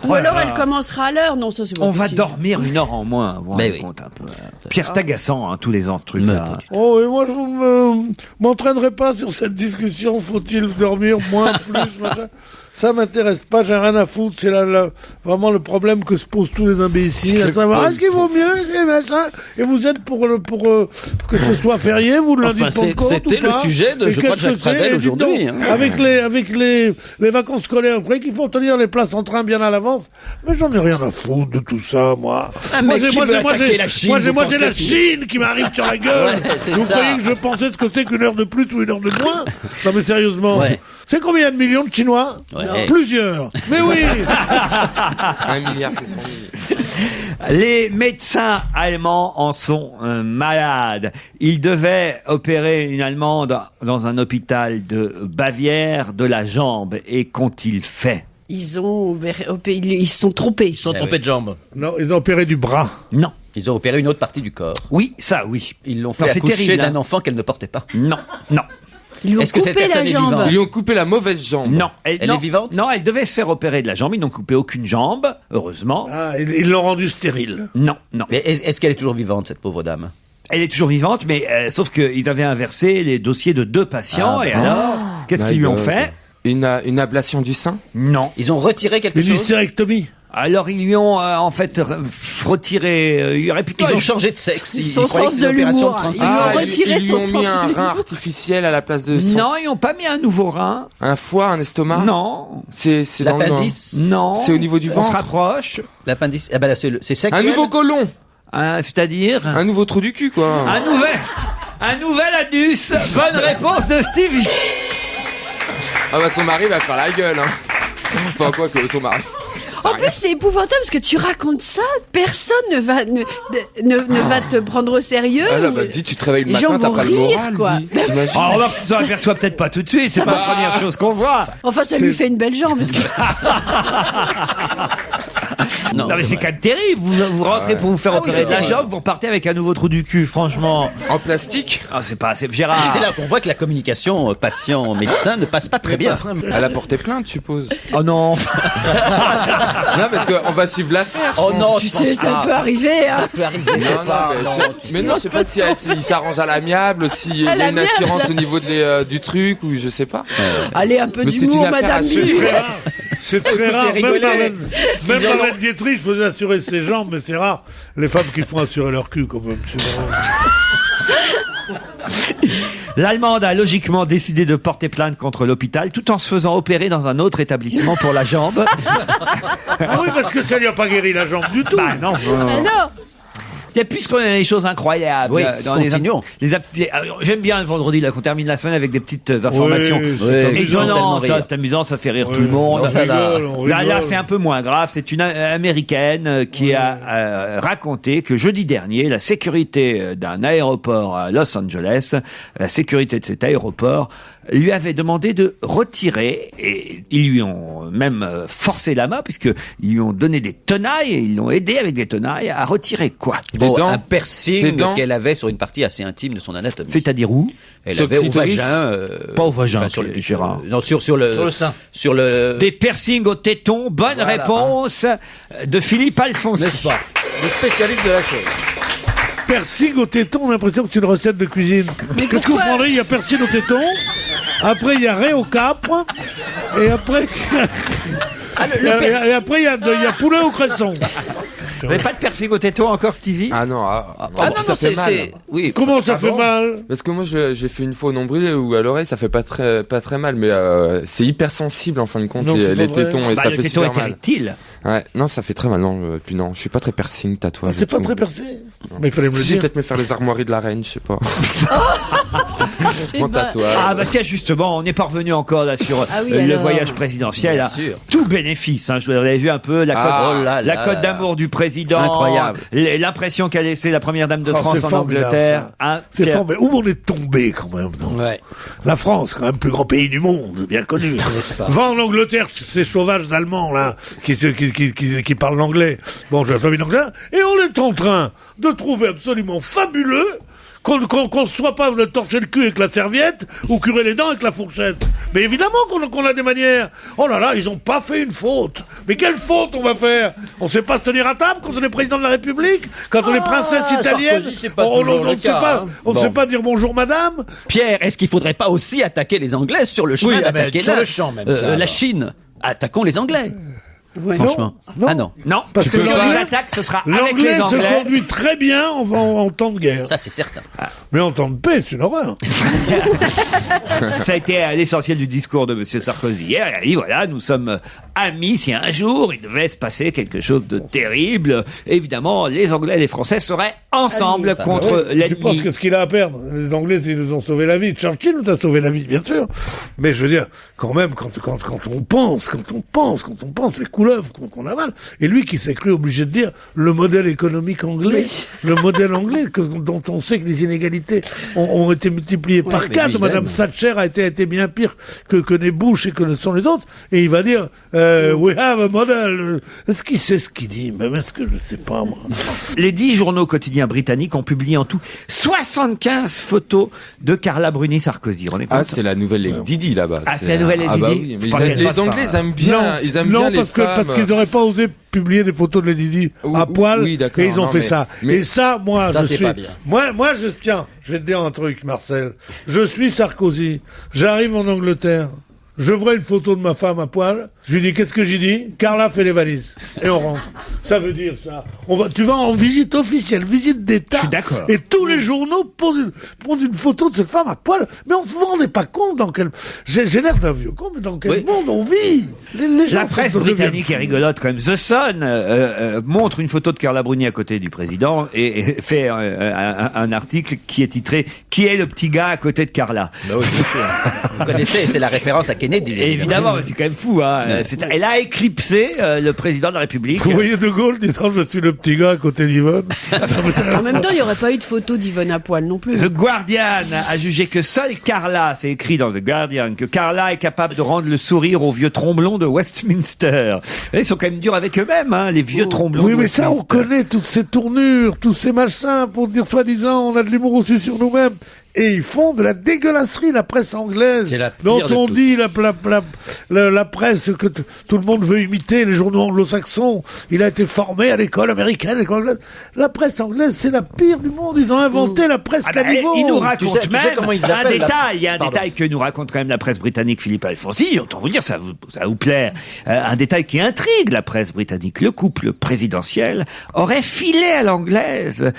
Ou alors elle commencera à l'heure. Non, ça c'est pas On va possible. dormir 1 heure en moins. Vous vous rendez compte un peu. Pierre, c'est agaçant tous les ans ce truc-là. Oh, et moi je m'entraînerai pas sur cette discussion. Faut-il dormir moins, plus, machin. Ça m'intéresse pas, j'ai rien à foutre. C'est vraiment le problème que se posent tous les imbéciles. À savoir, est-ce qu'il vaut mieux et machin. Et vous êtes pour que ce soit férié, vous le lundi de Pentecôte c'était le sujet de, je crois, de Jacques Pradel aujourd'hui. Hein. Avec les vacances scolaires, après qu'il faut tenir les places en train bien à l'avance. Mais j'en ai rien à foutre de tout ça, moi. Moi, j'ai la Chine qui m'arrive sur la gueule. Ouais, vous croyez que je pensais ce que c'est qu'une heure de plus ou une heure de moins? Non, mais sérieusement. Ouais. C'est combien de millions de Chinois? Plusieurs. Mais oui. 1 milliard, c'est 100 000. Les médecins allemands en sont malades. Ils devaient opérer une Allemande dans un hôpital de Bavière de la jambe. Et qu'ont-ils fait? Ils se sont trompés. Ils se sont trompés de jambes. Non, ils ont opéré du bras. Non. Ils ont opéré une autre partie du corps. Oui, ça, oui. Ils l'ont fait accoucher d'un enfant qu'elle ne portait pas. Non. Ils lui ont Est-ce que cette coupé la personne est jambe. vivante Ils lui ont coupé la mauvaise jambe. Non, Elle non, est vivante? Non, elle devait se faire opérer de la jambe. Ils n'ont coupé aucune jambe, heureusement. Ah, ils l'ont rendu stérile. Non, non. Mais est-ce qu'elle est toujours vivante, cette pauvre dame? Elle est toujours vivante, mais sauf qu'ils avaient inversé les dossiers de 2 patients. Ah, et bon. alors, qu'est-ce qu'ils lui ont fait? Une ablation du sein? Non. Ils ont retiré quelque Une chose? hystérectomie. Alors ils lui ont en fait retiré. Il y aurait plutôt. Ils ont changé de sexe. Ils Son croyaient que sens c'était de une opération l'humour. de Ils transition. lui ont Ah, retiré ils lui son ont sens mis de un l'humour. rein artificiel à la place de son... Non, ils n'ont pas mis un nouveau rein. Un foie, un estomac? Non. C'est dans le... L'appendice? Non. C'est au niveau du On ventre? se rapproche. L'appendice? Ah ben là, c'est sexuel. Un nouveau côlon? C'est-à-dire Un nouveau trou du cul, quoi. un nouvel anus. Bonne réponse de Stevie. Ah bah son mari va faire la gueule, hein. Enfin quoi que son mari. En plus, c'est épouvantable parce que tu racontes ça, personne ne va te prendre au sérieux. Ah là, bah dis, tu te réveilles le Les gens matin, t'as vont pas le rire, moral, quoi. dis. T'imagines? Alors, remarque, tu t'en aperçois peut-être pas tout de suite. C'est pas la première chose qu'on voit. Enfin, ça lui fait une belle jambe. Parce que... Non, mais c'est quand même terrible. Vous rentrez pour vous faire opérer de la jambe, vous repartez avec un nouveau trou du cul, franchement. En plastique? Ah, c'est Gérard. Et c'est là qu'on voit que la communication patient-médecin ne passe pas très bien. Elle a porté plainte, je suppose. Oh non. Non, parce qu'on va suivre l'affaire. je Oh pense. non, Tu sais, ça peut arriver. Hein. Ça peut arriver. Mais non, je sais pas si il s'arrange à l'amiable, s'il y À a une l'amiable. assurance au niveau du truc, ou je sais pas. Allez, un peu Mais c'est d'humour, une affaire madame. à C'est Bill. très rare. C'est très rare. Même rigoler. Marlène Dietrich faisait assurer ses jambes, mais c'est rare. Les femmes qui font assurer leur cul, quand même. C'est vraiment- L'Allemande a logiquement décidé de porter plainte contre l'hôpital tout en se faisant opérer dans un autre établissement pour la jambe. Ah oui, parce que ça lui a pas guéri la jambe du tout. Bah non. Ah non. Et puisqu'on a des choses incroyables Oui, dans continuons. j'aime bien le vendredi là qu'on termine la semaine avec des petites informations Oui, c'est amusant. étonnantes. Tellement rire. C'est amusant, ça fait rire Oui, tout le monde. on rigole, on Là, rigole. c'est un peu moins grave. C'est une américaine qui a raconté que jeudi dernier, la sécurité d'un aéroport à Los Angeles, la sécurité de cet aéroport, lui avait demandé de retirer, et ils lui ont même forcé la main, puisqu'ils lui ont donné des tenailles, et ils l'ont aidé avec des tenailles à retirer quoi? Des dents? Un Ses piercing dents? qu'elle avait sur une partie assez intime de son anatomie. C'est-à-dire où? Elle Sur le avait au clitoris? vagin. Pas au vagin, sur le Gérard. Non, sur le sein. Sur le. Des piercings au téton, bonne Voilà. réponse de Philippe Alfonsi. N'est-ce pas? Le spécialiste de la chose. Piercing au téton, on a l'impression que c'est une recette de cuisine. Qu'est-ce que vous pourquoi prendrez? Il y a piercing au téton, après il y a ré au capre, et après... et après il y a poulet au cresson. Vous n'avez pas de piercing au téton encore, Stevie? Ah non, Ah non, ça fait mal. Oui. Comment ça fait mal? Parce que moi j'ai fait une fois au nombril ou à l'oreille, ça fait pas très mal, mais c'est hyper sensible en fin de compte Non, c'est les pas vrai. tétons, et Bah, ça le fait téton super est mal. érectile. Ouais, non, ça fait très mal. Non, puis non, je suis pas très piercing, tatouage. C'est et pas tout. très percé. Mais il fallait me le Si, je vais dire. peut-être me faire les armoiries de la reine, je sais pas. Mon tatouage. Ah bah tiens, justement, on n'est pas revenu encore là sur Ah oui, le alors. voyage présidentiel. Bien là. sûr. Tout bénéfice, hein, je vous l'avais vu un peu, la cote, oh là la là cote là. d'amour du président, Incroyable. l'impression qu'a laissé la première dame de Oh, France c'est en formidable, Angleterre. ça. Hein, C'est Pierre. fort, mais où on est tombé quand même, non? Ouais. La France, quand même, plus grand pays du monde, bien connu. Va en Angleterre, ces sauvages allemands, là, qui parlent l'anglais. Bon, j'ai la famille d'anglais. Et on est en train de trouver absolument fabuleux qu'on ne soit pas de torcher le cul avec la serviette ou curer les dents avec la fourchette. Mais évidemment qu'on a des manières. Oh là là, ils ont pas fait une faute. Mais quelle faute on va faire? On sait pas se tenir à table quand on est président de la République, quand on est princesse italienne. Sarkozy, c'est pas on toujours le ne sait cas, pas, hein. on ne sait pas dire bonjour madame. Pierre, est-ce qu'il faudrait pas aussi attaquer les Anglais sur le chemin Oui, ah ben, d'attaquer sur le champ, même, ça, la alors. Chine? Attaquons les Anglais. Ouais. Franchement. Non. Ah non. Non, Parce parce que que si on l'anglais- les attaque, ce sera avec L'anglais les se Anglais. conduit très bien en temps de guerre. Ça, c'est certain. Mais en temps de paix, c'est une horreur. Ça a été l'essentiel du discours de Monsieur Sarkozy hier. Il a dit voilà, nous sommes amis. Si un jour il devait se passer quelque chose de terrible, évidemment, les Anglais et les Français seraient ensemble contre Tu penses l'ennemi. que ce qu'il a à perdre? Les Anglais, ils nous ont sauvé la vie. Churchill nous a sauvé la vie, bien sûr. Mais je veux dire, quand même, quand on pense les couleuvres qu'on avale, et lui qui s'est cru obligé de dire le modèle économique anglais, le modèle anglais, dont on sait que les inégalités ont été multipliées par mais 4. lui, il Madame aime. Thatcher a été bien pire que les Bush et que ne sont les autres. Et il va dire, We have a model. Est-ce qu'il sait ce qu'il dit? Même est-ce que je sais pas, moi. Les 10 journaux quotidiens britanniques ont publié en tout 75 photos de Carla Bruni-Sarkozy. C'est la nouvelle Lady Di là-bas. Ah, c'est la nouvelle Lady Di. Bah oui, mais les Anglais, ils aiment bien, non, les femmes. parce qu'ils n'auraient pas osé publier des photos de Lady Di à poil, et ils ont fait ça. Et ça, moi, je suis... Moi, je vais te dire un truc, Marcel. Je suis Sarkozy. J'arrive en Angleterre. Je vois une photo de ma femme à poil. Je lui dis, qu'est-ce que j'ai dit? Carla fait les valises. Et on rentre. Ça veut dire ça. Tu vas en visite officielle, visite d'État. Je suis d'accord. Et tous les journaux posent une photo de cette femme à poil. Mais on se rendait pas compte dans quel... J'ai l'air d'un vieux con, mais dans quel monde on vit? La presse britannique est rigolote quand même. The Sun montre une photo de Carla Bruni à côté du président et fait un article qui est titré « Qui est le petit gars à côté de Carla ?» Bah oui, vous connaissez, c'est la référence à Kennedy. Évidemment, c'est quand même fou. Hein. Elle a éclipsé le président de la République. Vous voyez De Gaulle disant « Je suis le petit gars à côté d'Yvonne ». En même temps, il n'y aurait pas eu de photo d'Yvonne à poil non plus. The Guardian a jugé que seule Carla, c'est écrit dans The Guardian, que Carla est capable de rendre le sourire aux vieux tromblons de Westminster. Ils sont quand même durs avec eux-mêmes, hein, les vieux tromblons. Oui, mais ça, on connaît toutes ces tournures, tous ces machins pour dire soi-disant on a de l'humour aussi sur nous-mêmes. Et ils font de la dégueulasserie, la presse anglaise, dont on dit la presse que tout le monde veut imiter, les journaux anglo-saxons. Il a été formé à l'école américaine, l'école anglaise. La presse anglaise, c'est la pire du monde. Ils ont inventé la presse caniveau. Ils nous racontent un détail. Il y a un détail que nous raconte quand même la presse britannique, Philippe Alfonsi. Autant vous dire, ça va vous plaire. Un détail qui intrigue la presse britannique. Le couple présidentiel aurait filé à l'anglaise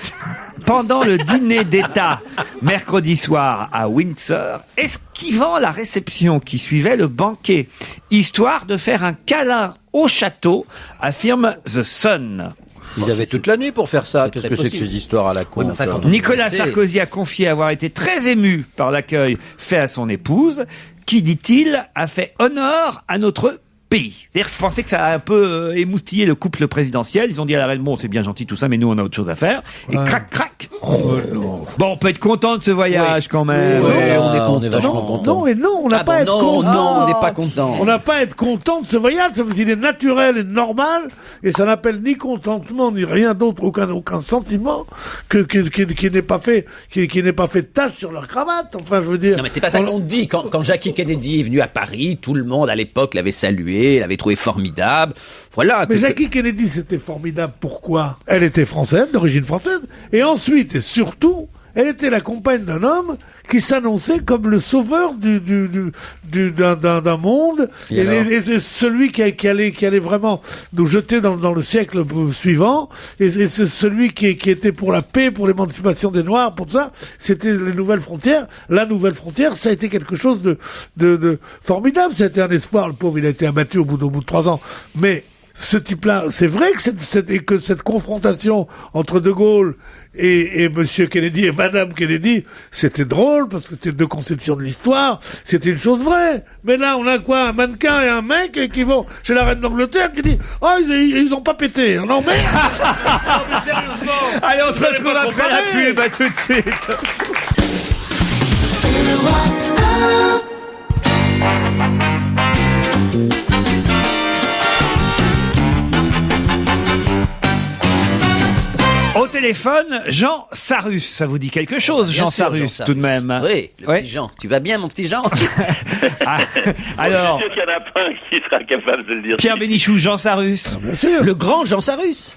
pendant le dîner d'État mercredi soir à Windsor, esquivant la réception qui suivait le banquet, histoire de faire un câlin au château, affirme The Sun. Ils avaient toute la nuit pour faire ça. Qu'est-ce que c'est que ces histoires à la con? Nicolas Sarkozy a confié avoir été très ému par l'accueil fait à son épouse, qui, dit-il, a fait honneur à notre pays. C'est-à-dire, je pensais que ça a un peu émoustillé le couple présidentiel. Ils ont dit à la reine, bon, c'est bien gentil tout ça, mais nous, on a autre chose à faire. Et crac, crac. Bon, on peut être content de ce voyage quand même. On est vachement content. Non et non, on n'a pas à être content. Non, on n'est pas content. On n'a pas à être content de ce voyage. Ça veut dire qu'il est naturel et normal, et ça n'appelle ni contentement ni rien d'autre, aucun sentiment qui n'est pas fait, qui n'est pas fait de tache sur leur cravate. Enfin, je veux dire. Non, mais c'est pas ça qu'on dit. Quand Jackie Kennedy est venu à Paris, tout le monde à l'époque l'avait salué. L'avait trouvé formidable. Voilà. Mais Jackie Kennedy, c'était formidable. Pourquoi? Elle était française, d'origine française. Et ensuite, et surtout, elle était la compagne d'un homme qui s'annonçait comme le sauveur d'un monde, et celui qui allait vraiment nous jeter dans le siècle suivant, et c'est celui qui était pour la paix, pour l'émancipation des Noirs, pour ça, c'était les nouvelles frontières. La nouvelle frontière, ça a été quelque chose de formidable. Ça a été un espoir. Le pauvre, il a été abattu au bout de 3 ans. Mais ce type-là, c'est vrai que cette confrontation entre De Gaulle et Monsieur Kennedy et Madame Kennedy, c'était drôle parce que c'était 2 conceptions de l'histoire, c'était une chose vraie. Mais là, on a quoi? Un mannequin et un mec qui vont chez la reine d'Angleterre qui dit « Ah, ils ont pas pété. » Non mais... non mais sérieusement. Allez, on se retrouve après la pub, tout de suite. Au téléphone, Jean Sarrus. Ça vous dit quelque chose, Jean Sarrus, tout de même? Oui, le petit Jean. Tu vas bien, mon petit Jean? Alors, je suis sûr qu'il y en a pas un qui sera capable de le dire. Pierre Bénichou, Jean Sarrus. Bien sûr. Le grand Jean Sarrus.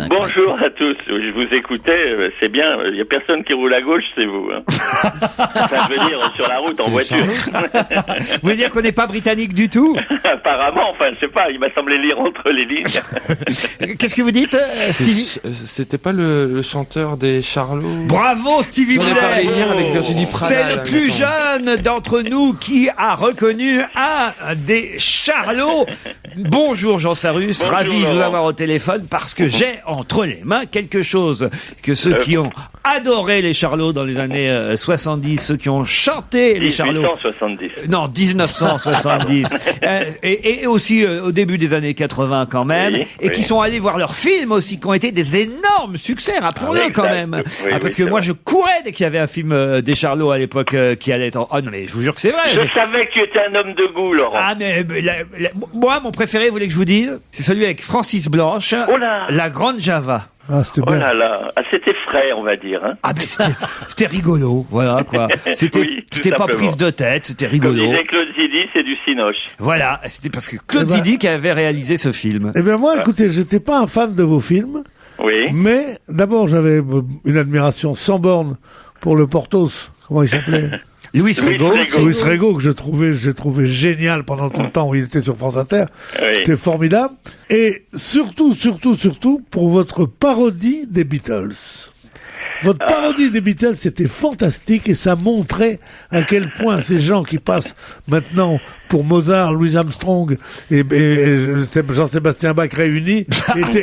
Bonjour à tous. Je vous écoutais, c'est bien. Il y a personne qui roule à gauche, c'est vous. Hein. Enfin, je veux dire, sur la route, en voiture. Vous voulez dire qu'on n'est pas britannique du tout? Apparemment, enfin, je sais pas. Il m'a semblé lire entre les lignes. Qu'est-ce que vous dites, Stevie? C'était pas le chanteur des Charlots? Bravo, Stevie Boulet. On a parlé hier avec Virginie Prada. C'est le plus jeune d'entre nous qui a reconnu un des Charlots. Bonjour, Jean Sarrus. Bonjour, ravi de vous avoir au téléphone parce que j'ai entre les mains quelque chose que ceux qui ont adoré les Charlots dans les années 70, ceux qui ont chanté les Charlots. 1870. Non, 1970. Et aussi au début des années 80 quand même. Et qui sont allés voir leurs films aussi, qui ont été des énormes succès, rappelons-le quand même. Parce que moi je courais dès qu'il y avait un film des Charlots à l'époque qui allait être... Oh non mais je vous jure que c'est vrai. Je savais que tu étais un homme de goût, Laurent. Ah mais moi mon préféré, vous voulez que je vous dise, c'est celui avec Francis Blanche, La Grande Java. Ah, c'était bien. Oh là là, c'était frais, on va dire. Hein. Ah, mais c'était rigolo, voilà quoi. C'était pas prise de tête, c'était rigolo. Comme disait Claude Zidi, c'est du cinoche. Voilà, c'était parce que Claude Zidi qui avait réalisé ce film. Eh bien moi, écoutez, j'étais pas un fan de vos films. Oui. Mais d'abord, j'avais une admiration sans borne pour le Porthos. Comment il s'appelait? Louis Rego, que j'ai trouvé génial pendant tout le temps où il était sur France Inter. C'était formidable. Et surtout, pour votre parodie des Beatles. Votre parodie des Beatles, c'était fantastique et ça montrait à quel point ces gens qui passent maintenant pour Mozart, Louis Armstrong et Jean-Sébastien Bach réunis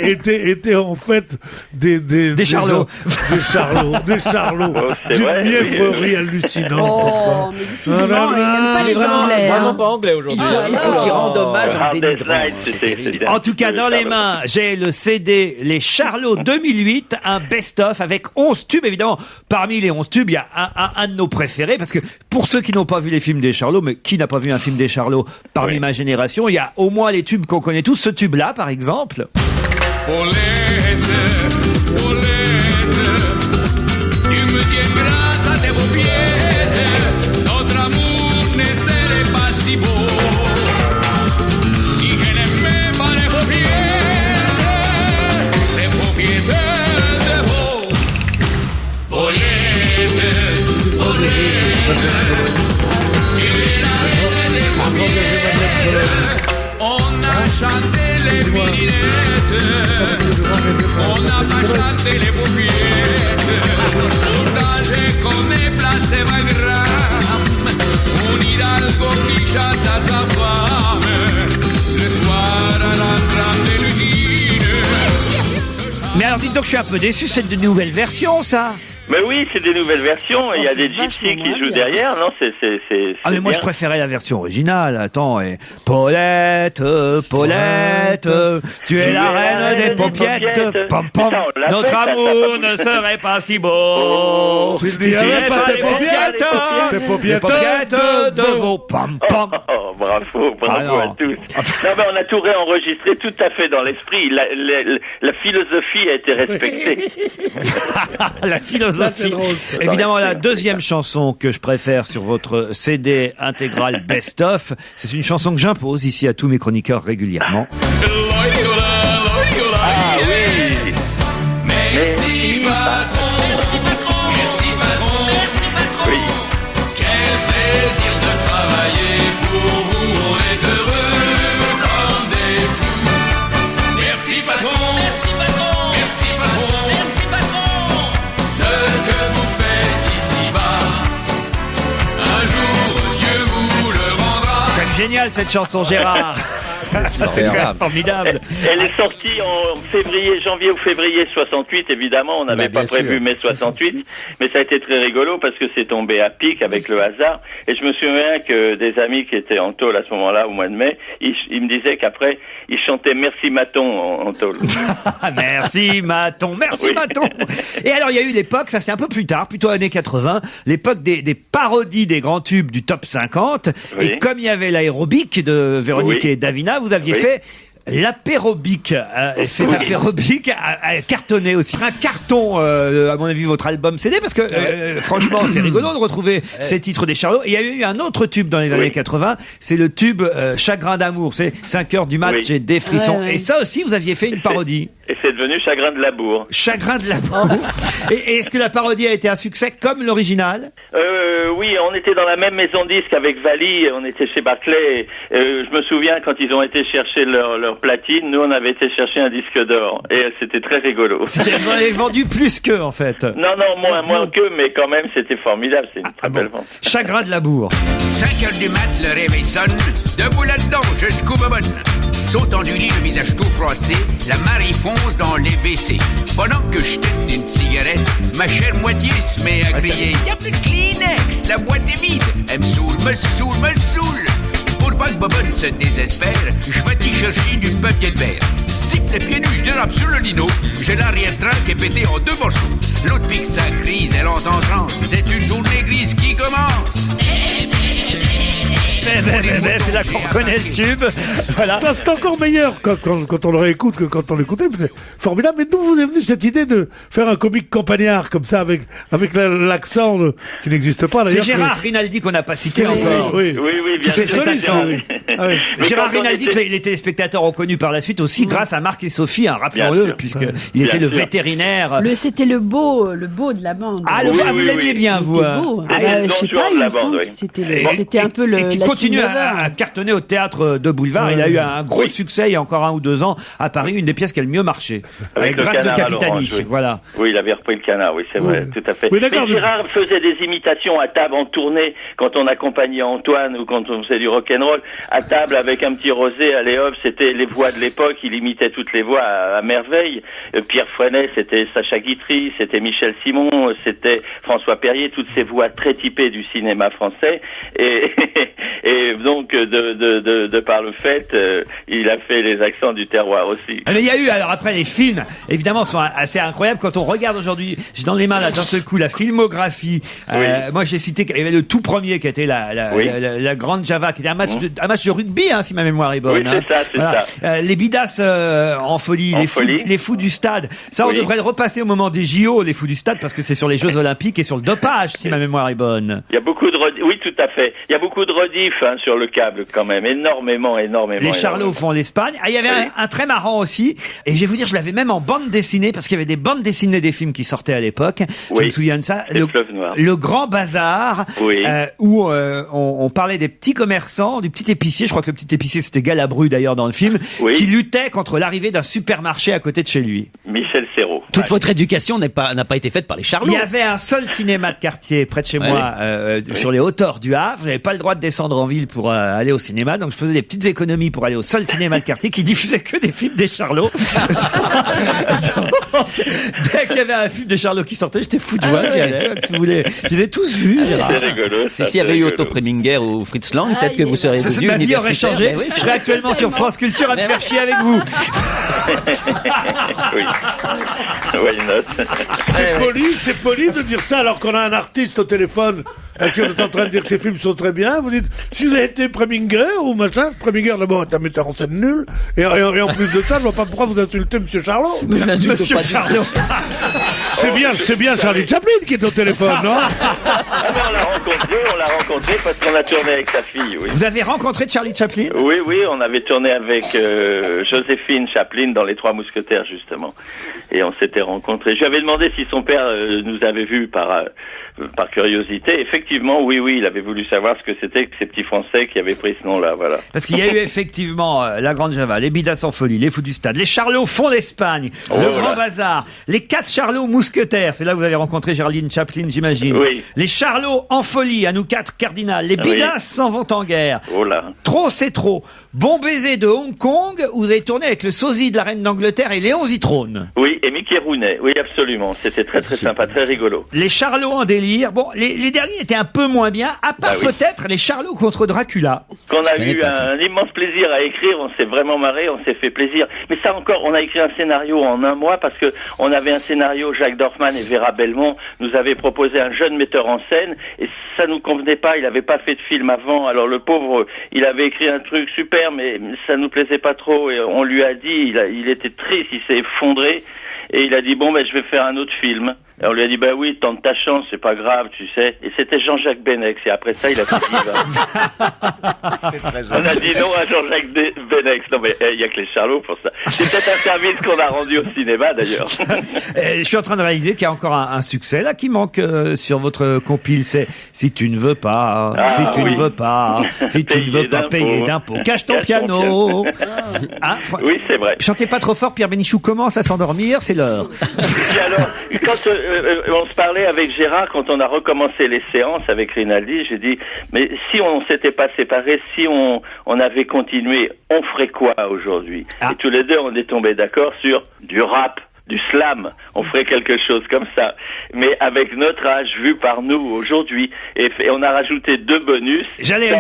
étaient en fait des charlots. Des charlots. D'une mièvrerie hallucinante. Oh, mais décidément, il n'aime pas les Anglais. Vraiment pas anglais aujourd'hui. Il faut qu'il rende hommage à Denis Dran. En tout cas, dans les mains, j'ai le CD Les Charlots 2008, un best-of avec 11 tubes. Évidemment, parmi les 11 tubes, il y a un de nos préférés, parce que pour ceux qui n'ont pas vu les films des Charlots, mais qui n'a pas vu un film des Charlots parmi ma génération, il y a au moins les tubes qu'on connaît tous. Ce tube-là, par exemple. On a chanté les minettes, on n'a pas chanté les paupiètes. Pourtant je connais Place Wagram, un hidalgo qui chante à sa femme, le soir à l'entrée de l'usine. Mais alors dites donc, je suis un peu déçu, c'est de nouvelles versions ça. Mais oui, c'est des nouvelles versions, et il y a des gypsies qui jouent derrière, non, c'est Ah mais moi je préférais la version originale, attends, et Paulette, tu es la reine des paupiettes, pom pom, notre amour ne serait pas si beau, si tu n'avais pas les paupiettes de vos pom pom. Oh, bravo à tous. Non mais on a tout réenregistré tout à fait dans l'esprit, la philosophie a été respectée. La philosophie. Évidemment, la deuxième chanson que je préfère sur votre CD intégral Best Of, c'est une chanson que j'impose ici à tous mes chroniqueurs régulièrement. Ah oui. Merci patron. Merci patron. Oui. Quel plaisir de travailler pour vous. On est heureux comme des fous. Merci patron. Merci patron. Merci patron. Merci patron. Ce que vous faites ici-bas, un jour Dieu vous le rendra. C'est génial cette chanson, Gérard. C'est formidable. Elle est sortie en janvier ou février 68, évidemment, on n'avait pas prévu mai 68, mais ça a été très rigolo parce que c'est tombé à pic avec le hasard, et je me souviens que des amis qui étaient en tôle à ce moment-là, au mois de mai, ils me disaient qu'après, ils chantaient Merci Maton en tôle. Merci Maton, merci Maton. Et alors il y a eu l'époque, ça c'est un peu plus tard, plutôt années 80, l'époque des parodies des grands tubes du top 50, et comme il y avait l'aérobic de Véronique et Davina, vous aviez fait l'apérobic. Cet apérobic a cartonné aussi. Un carton, à mon avis, votre album CD, parce que franchement, c'est rigolo de retrouver ces titres des Charlots. Et il y a eu un autre tube dans les années 80, c'est le tube Chagrin d'amour. C'est 5 heures du mat, j'ai des frissons. Et ça aussi, vous aviez fait une parodie. Et c'est devenu Chagrin de Labour. Chagrin de Labour. Et est-ce que la parodie a été un succès comme l'original? Oui, on était dans la même maison de disque avec Vali, on était chez Barclay. Je me souviens quand ils ont été chercher leur platine, nous on avait été chercher un disque d'or. Et c'était très rigolo. Vous avez vendu plus qu'eux en fait. Non, moins qu'eux, mais quand même c'était formidable, c'est une très belle vente. Chagrin de Labour. 5 heures du mat, le réveil sonne, debout là-dedans, jusqu'au bobonne. sautant du lit, le visage tout froissé, la Marie fonce dans les WC. Pendant que je tête une cigarette, ma chère moitié se met à crier « Y'a plus de Kleenex, la boîte est vide, elle me saoule, me saoule, me saoule !» Pour pas que Bobonne se désespère, je vais t'y chercher du papier de verre. Siple les pieds nus, je dérape sur le lino, j'ai l'arrière-train qui est pété en 2 morceaux. L'autre pique sa crise, elle entend trans, c'est une journée grise qui commence. C'est là qu'on reconnaît le tube. Voilà. C'est encore meilleur quand on le réécoute que quand on l'écoutait. C'est formidable. Mais d'où vous est venue cette idée de faire un comique campagnard comme ça avec l'accent qui n'existe pas d'ailleurs? C'est Gérard Rinaldi qu'on n'a pas cité encore. Oui, bien sûr. Gérard Rinaldi, était... les téléspectateurs ont connu par la suite aussi grâce à Marc et Sophie, rappelons-le, puisqu'il était le vétérinaire. C'était le beau de la bande. Ah, vous l'aimiez bien, vous. Je sais pas, il me semble que c'était un peu qui continue à cartonner au théâtre de Boulevard. Il a eu un gros succès il y a encore 1 ou 2 ans à Paris, une des pièces qui a le mieux marché. Avec Grâce de Capitani. Voilà. Oui, il avait repris le canard, oui, c'est vrai, tout à fait. Oui, mais Gérard faisait des imitations à table en tournée quand on accompagnait Antoine ou quand on faisait du rock'n'roll. À table avec un petit rosé, allez hop, c'était les voix de l'époque, il imitait toutes les voix à merveille. Pierre Freinet, c'était Sacha Guitry, c'était Michel Simon, c'était François Perrier, toutes ces voix très typées du cinéma français. Et donc, de par le fait, il a fait les accents du terroir aussi. Mais il y a eu, alors après, les films, évidemment, sont assez incroyables. Quand on regarde aujourd'hui, j'ai dans les mains, là, d'un seul coup, la filmographie. Moi, j'ai cité, il y avait le tout premier qui était la Grande Java, qui était un match de rugby, si ma mémoire est bonne. Oui, c'est ça. Les Bidas en folie, les fous du stade. Ça, on devrait le repasser au moment des JO, les fous du stade, parce que c'est sur les Jeux Olympiques et sur le dopage, si ma mémoire est bonne. Il y a beaucoup de oui, tout à fait. Il y a beaucoup de rediff sur le câble quand même, énormément. Les Charlots font l'Espagne. Il y avait un très marrant aussi, et je vais vous dire, je l'avais même en bande dessinée, parce qu'il y avait des bandes dessinées des films qui sortaient à l'époque. Je me souviens de ça. Le Grand Bazar, où on parlait des petits commerçants, du petit épicier. Je crois que le petit épicier c'était Galabru d'ailleurs dans le film, qui luttait contre l'arrivée d'un supermarché à côté de chez lui. Michel Serrault. Toute votre éducation n'a pas été faite par les Charlots. Il y avait un seul cinéma de quartier près de chez moi, sur les hauteurs du Havre. Je n'avais pas le droit de descendre en ville pour aller au cinéma, donc je faisais des petites économies pour aller au seul cinéma de quartier qui diffusait que des films des Charlots. Dès qu'il y avait un film des Charlots qui sortait, j'étais fou de joie. Si vous voulez, je les ai tous vus. C'est rigolo. S'il y avait eu Otto Preminger ou Fritz Lang, peut-être que vous seriez devenu ma vie aurait changé. Je serais actuellement sur France Culture à me faire chier avec vous. C'est poli de dire ça alors qu'on a un artiste au téléphone à qui on est en train de dire que ses films sont très bien. Vous dites, si vous avez été Preminger ou machin, Preminger d'abord est un metteur en scène nul, et en plus de ça, je vois pas pourquoi vous insultez Monsieur Charlot. Mais je n'insulte pas Charlot. C'est bien Charlie Chaplin qui est au téléphone, non? On l'a rencontré parce qu'on a tourné avec sa fille, oui. Vous avez rencontré Charlie Chaplin? Oui, on avait tourné avec Joséphine Chaplin dans Les Trois Mousquetaires, justement. Et on s'était rencontrés. Je lui avais demandé si son père nous avait vus par curiosité. Effectivement, oui, il avait voulu savoir ce que c'était que ces petits Français qui avaient pris ce nom-là, voilà. Parce qu'il y a eu effectivement la Grande Java, les Bidas en folie, les Fous du Stade, les Charlots font l'Espagne, le Grand Bazar, les 4 Charlots mousquetaires, c'est là que vous avez rencontré Charline Chaplin, j'imagine. Oui. Les Charlots en folie, à nous 4 cardinals, les Bidas s'en vont en guerre. Trop c'est trop. Bon baiser de Hong Kong, où vous avez tourné avec le sosie de la reine d'Angleterre et Léon Zitrone. Oui, et Mickey Rooney, oui, absolument. C'était très très sympa, très rigolo. Les Charlots en délire. Bon, les derniers étaient un peu moins bien, à part peut-être les Charlots contre Dracula. Qu'on a eu un immense plaisir à écrire, on s'est vraiment marré, on s'est fait plaisir. Mais ça encore, on a écrit un scénario en 1 mois parce que on avait un scénario, Jacques Dorfman et Vera Belmont nous avaient proposé un jeune metteur en scène et ça nous convenait pas, il avait pas fait de film avant, alors le pauvre, il avait écrit un truc super mais ça nous plaisait pas trop et on lui a dit, il était triste, il s'est effondré et il a dit bon je vais faire un autre film. Et on lui a dit oui, tente ta chance, c'est pas grave, tu sais. Et c'était Jean-Jacques Benex. Et après ça, il a tout dit. On a dit non à Jean-Jacques Benex. Non mais il y a que les Charlots pour ça. C'est peut-être un service qu'on a rendu au cinéma d'ailleurs. Je suis en train de réaliser qu'il y a encore un succès là qui manque sur votre compile. C'est si tu ne veux pas, si tu ne veux pas, si tu ne veux pas payer d'impôts, cache ton piano. Oui, c'est vrai. Chantez pas trop fort, Pierre Bénichou commence à s'endormir. C'est l'heure. Puis alors, quand on se parlait avec Gérard, quand on a recommencé les séances avec Rinaldi, j'ai dit, mais si on s'était pas séparés, si on avait continué, on ferait quoi aujourd'hui? Et tous les deux, on est tombés d'accord sur du rap, du slam, on ferait quelque chose comme ça. Mais avec notre âge vu par nous aujourd'hui, et on a rajouté 2 bonus. J'allais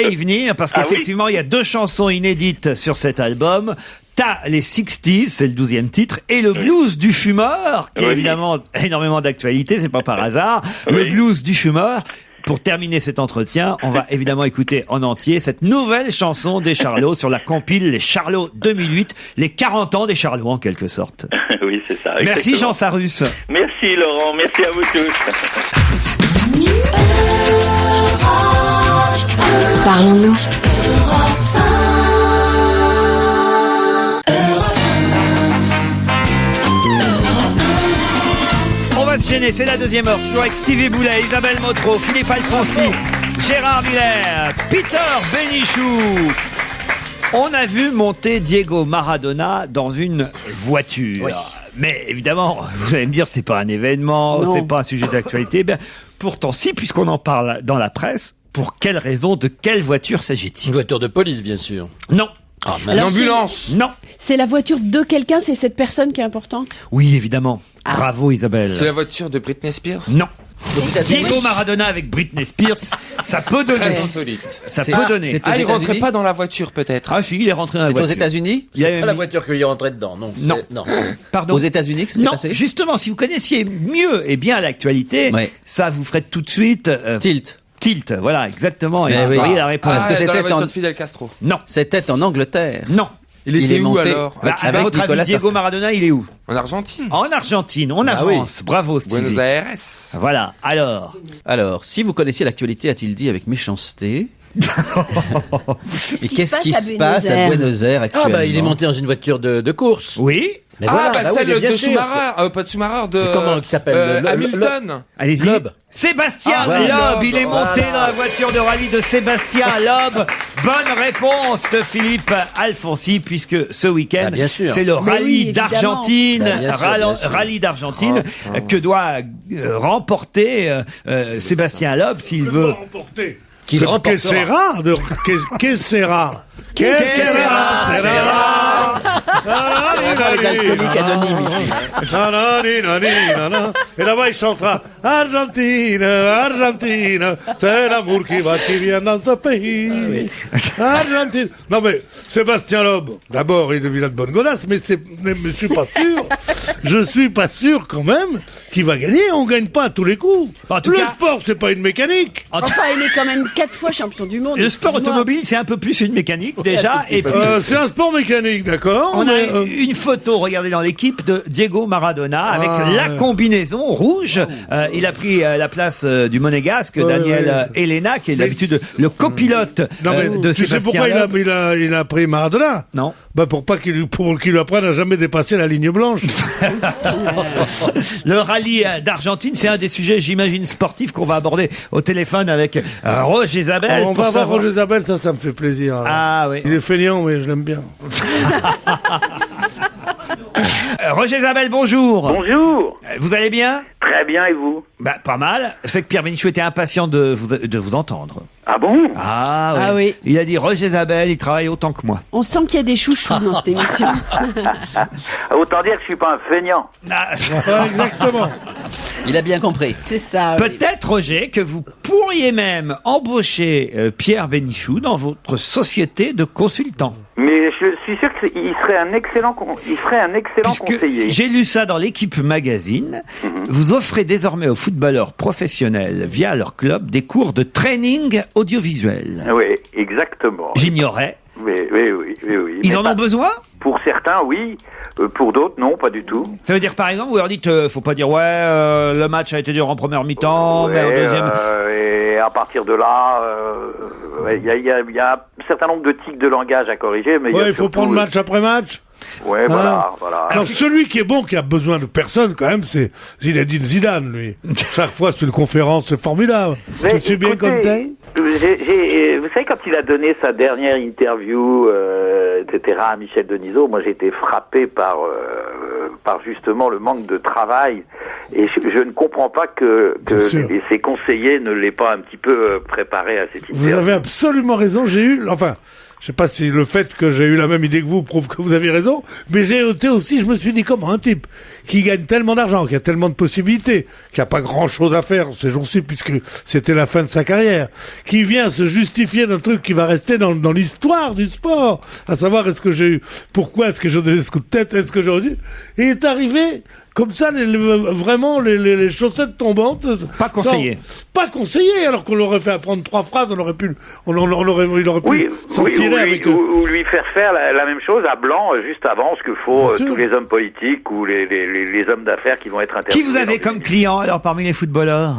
y venir parce qu'effectivement, il y a 2 chansons inédites sur cet album. T'as les 60s, c'est le 12e titre, et le blues du fumeur, qui est évidemment énormément d'actualité, c'est pas par hasard. Le blues du fumeur. Pour terminer cet entretien, on va évidemment écouter en entier cette nouvelle chanson des Charlots sur la compile Les Charlots 2008, les 40 ans des Charlots en quelque sorte. Oui, c'est ça. Merci Jean Sarus. Merci Laurent, merci à vous tous. Parlons-nous. On va se gêner, c'est la 2e heure, toujours avec Stevie Boulet, Isabelle Motro, Philippe Alfonsi, Gérard Miller, Peter Bénichou. On a vu monter Diego Maradona dans une voiture. Oui. Mais évidemment, vous allez me dire, c'est pas un événement, c'est pas un sujet d'actualité. Ben, pourtant, si, puisqu'on en parle dans la presse, pour quelle raison, de quelle voiture s'agit-il? Une voiture de police, bien sûr. Non. Une ambulance. Non. C'est la voiture de quelqu'un, c'est cette personne qui est importante? Oui, évidemment. Bravo Isabelle. C'est la voiture de Britney Spears? Non. Diego Maradona avec Britney Spears, ça peut donner. Très insolite. Ça peut donner. Il rentrait pas dans la voiture peut-être. Ah si, il est rentré dans la voiture. C'est aux États-Unis? C'est pas la voiture qu'il est rentré dedans, non. Non. Pardon. Aux États-Unis que ça s'est passé? Justement, si vous connaissiez mieux et bien l'actualité, ça vous ferait tout de suite Tilt, voilà, exactement. Et vous auriez la réponse. Parce que c'était dans la voiture de Fidel Castro. Non. C'était en Angleterre. Non. Il était où alors? À votre avis, Diego Maradona, il est où? En Argentine. En Argentine, on avance. Oui. Bravo, Stevie. Buenos Aires. Voilà, alors, si vous connaissiez l'actualité, a-t-il dit avec méchanceté? Qu'est-ce qui se passe à Buenos Aires actuellement? Il est monté dans une voiture de course. Oui. Mais voilà, celle de Schumacher, pas de Schumacher, de... Comment il s'appelle? Hamilton. Allez-y. Loeb. Sébastien Loeb, il est monté dans la voiture de rallye de Sébastien Loeb. Bonne réponse de Philippe Alfonsi, puisque ce week-end, c'est le rallye d'Argentine, rallye d'Argentine, que doit remporter Sébastien Loeb s'il veut. Que sera que sera? Les alcooliques anonymes ici. Et là-bas, il chantera Argentine, Argentine, c'est l'amour qui vient dans ce pays. Argentine. Non mais, Sébastien Loeb, d'abord, il devient de bonne godasse, mais je suis pas sûr. Je suis pas sûr quand même qu'il va gagner. On gagne pas à tous les coups. Le sport, c'est pas une mécanique. Enfin, il est quand même 4 fois champion du monde. Le sport automobile, c'est un peu plus une mécanique déjà. Et puis, c'est un sport mécanique, d'accord. On a une photo, regardez dans l'équipe, de Diego Maradona avec la combinaison rouge. Il a pris la place du monégasque Daniel Elena, qui est d'habitude le copilote de Sébastien. Tu sais pourquoi il a pris Maradona? Non. Pour qu'il lui apprenne à jamais dépasser la ligne blanche. Le rallye d'Argentine, c'est un des sujets, j'imagine, sportifs qu'on va aborder au téléphone avec Roger Isabelle. On va voir Roger Isabelle, ça me fait plaisir. Ah oui. Il est feignant, mais je l'aime bien. Roger Isabelle, bonjour. Bonjour. Vous allez bien? Très bien, et vous? Pas mal. C'est que Pierre Bénichou était impatient de vous entendre. Ah bon? Ah oui. Il a dit Roger Isabelle, il travaille autant que moi. On sent qu'il y a des chouchous dans cette émission. Autant dire que je suis pas un feignant. Exactement. Il a bien compris. C'est ça. Peut-être, Roger, que vous pourriez même embaucher Pierre Bénichou dans votre société de consultants. Mais je suis sûr qu'il serait un excellent conseiller. J'ai lu ça dans l'Équipe Magazine. Vous offrez désormais aux footballeurs professionnels, via leur club, des cours de training audiovisuel. Oui, exactement. J'ignorais. Oui. Ils en ont besoin? Pour certains, oui. Pour d'autres, non, pas du tout. Ça veut dire, par exemple, vous leur dites, faut pas dire, le match a été dur en première mi-temps, mais en deuxième... et à partir de là, il y a un certain nombre de tics de langage à corriger, mais il faut prendre match après match. Ouais, voilà. Alors, celui qui est bon, qui a besoin de personne, quand même, c'est Zinedine Zidane, lui. Chaque fois, c'est une conférence, c'est formidable. Mais tu sais bien comme tel. Vous savez, quand il a donné sa dernière interview, etc., à Michel Denisot, moi, j'ai été frappé par par justement le manque de travail. Et je ne comprends pas que ces conseillers ne l'aient pas un petit peu préparé à cette interview. Vous avez absolument raison. Je sais pas si le fait que j'ai eu la même idée que vous prouve que vous avez raison, mais j'ai été aussi, je me suis dit, comment un type qui gagne tellement d'argent, qui a tellement de possibilités, qui a pas grand chose à faire ces jours-ci puisque c'était la fin de sa carrière, qui vient se justifier d'un truc qui va rester dans l'histoire du sport, à savoir pourquoi est-ce que j'ai donné ce coup de tête, est-ce que j'aurais dû, et est arrivé comme ça, vraiment les chaussettes tombantes. Pas conseillé. Pas conseillé, alors qu'on l'aurait fait apprendre 3 phrases, il aurait pu s'en tirer avec eux. Ou lui faire la même chose à Blanc juste avant, ce que font tous les hommes politiques ou les hommes d'affaires qui vont être interviewés. Qui vous avez comme client alors parmi les footballeurs?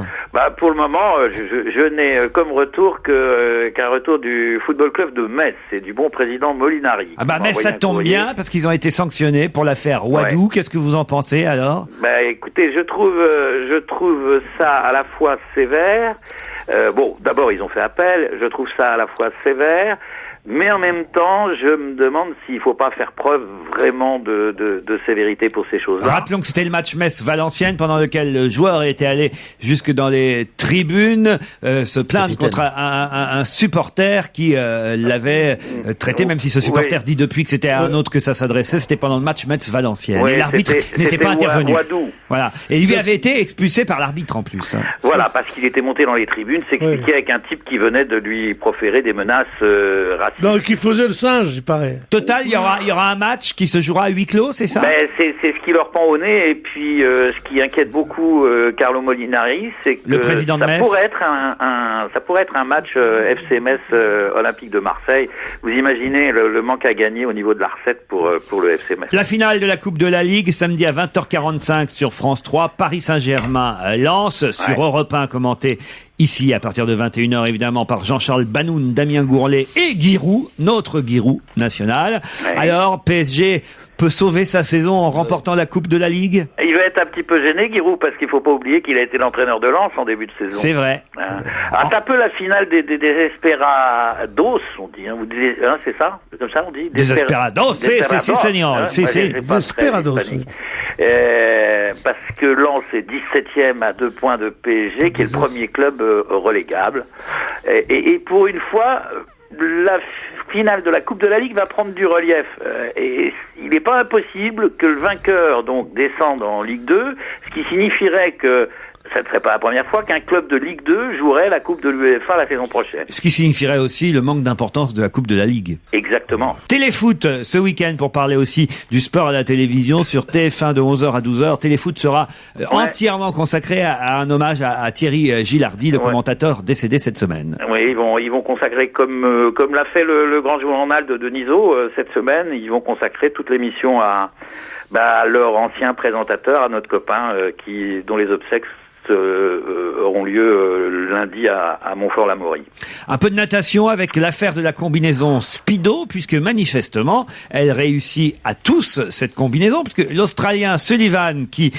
Pour le moment, je n'ai comme retour qu'un retour du football club de Metz et du bon président Molinari. Metz, ça tombe bien parce qu'ils ont été sanctionnés pour l'affaire Wadou. Ouais. Qu'est-ce que vous en pensez alors? Écoutez, je trouve ça à la fois sévère. D'abord ils ont fait appel. Je trouve ça à la fois sévère. Mais en même temps, je me demande s'il faut pas faire preuve vraiment de sévérité pour ces choses-là. Rappelons que c'était le match Metz-Valenciennes pendant lequel le joueur était allé jusque dans les tribunes se plaindre contre un supporter qui l'avait traité, même si ce supporter dit depuis que c'était à un autre que ça s'adressait. C'était pendant le match Metz-Valenciennes. Et l'arbitre n'était pas intervenu. Voilà. Et lui avait été expulsé par l'arbitre en plus. Voilà, parce qu'il était monté dans les tribunes, s'expliquait avec un type qui venait de lui proférer des menaces racistes. Non, qui faisait le singe, il paraît. Total, il y aura un match qui se jouera à huis clos, c'est ça? C'est ce qui leur pend au nez, et puis ce qui inquiète beaucoup Carlo Molinari, c'est que le président de Metz, ça pourrait être un match FC Metz Olympique de Marseille. Vous imaginez le manque à gagner au niveau de la recette pour le FC Metz. La finale de la Coupe de la Ligue, samedi à 20h45 sur France 3, Paris Saint-Germain Lens, sur Europe 1, commenté ici, à partir de 21h, évidemment, par Jean-Charles Banoun, Damien Gourlet et Giroud, notre Giroud national. Ouais. Alors, PSG peut sauver sa saison en remportant la Coupe de la Ligue? Il va être un petit peu gêné, Giroud, parce qu'il faut pas oublier qu'il a été l'entraîneur de Lens en début de saison. C'est vrai. C'est un peu la finale des Desperados, on dit. Vous dites, c'est ça? C'est comme ça, on dit? Desperados, c'est Seigneur. C'est Desperados. Parce que Lens est 17e à 2 points de PSG, qui est le premier club relégable. Et pour une fois, la finale de la Coupe de la Ligue va prendre du relief. Et il n'est pas impossible que le vainqueur donc descende en Ligue 2, ce qui signifierait que ça ne serait pas la première fois qu'un club de Ligue 2 jouerait la Coupe de l'UEFA la saison prochaine. Ce qui signifierait aussi le manque d'importance de la Coupe de la Ligue. Exactement. Téléfoot, ce week-end, pour parler aussi du sport à la télévision, sur TF1 de 11h à 12h. Téléfoot sera entièrement consacré à un hommage à Thierry Gilardi, le commentateur décédé cette semaine. Oui, ils vont consacrer, comme l'a fait le grand journal de Denisot cette semaine, ils vont consacrer toute l'émission à leur ancien présentateur, à notre copain, dont les obsèques auront lieu lundi à Montfort-l'Amaury. Un peu de natation avec l'affaire de la combinaison Speedo, puisque manifestement, elle réussit à tous cette combinaison, puisque l'Australien Sullivan, qui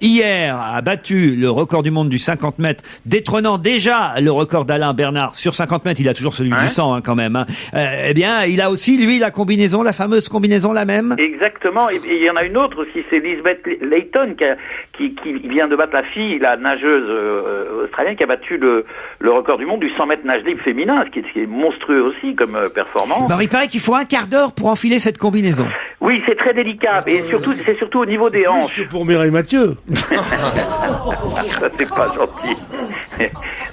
hier a battu le record du monde du 50 mètres, détrônant déjà le record d'Alain Bernard sur 50 mètres, il a toujours celui du 100 quand même, eh bien, il a aussi, lui, la combinaison, la fameuse combinaison, la même. Exactement, et il y en a une autre aussi, c'est Elizabeth Layton, qui vient de battre la fille, la nageuse australienne qui a battu le record du monde du 100 mètres nage libre féminin, ce qui est monstrueux aussi comme performance. Il paraît qu'il faut un quart d'heure pour enfiler cette combinaison. Oui, c'est très délicat, et c'est surtout au niveau des hanches. Plus que pour Mireille Mathieu. Ça, c'est pas gentil.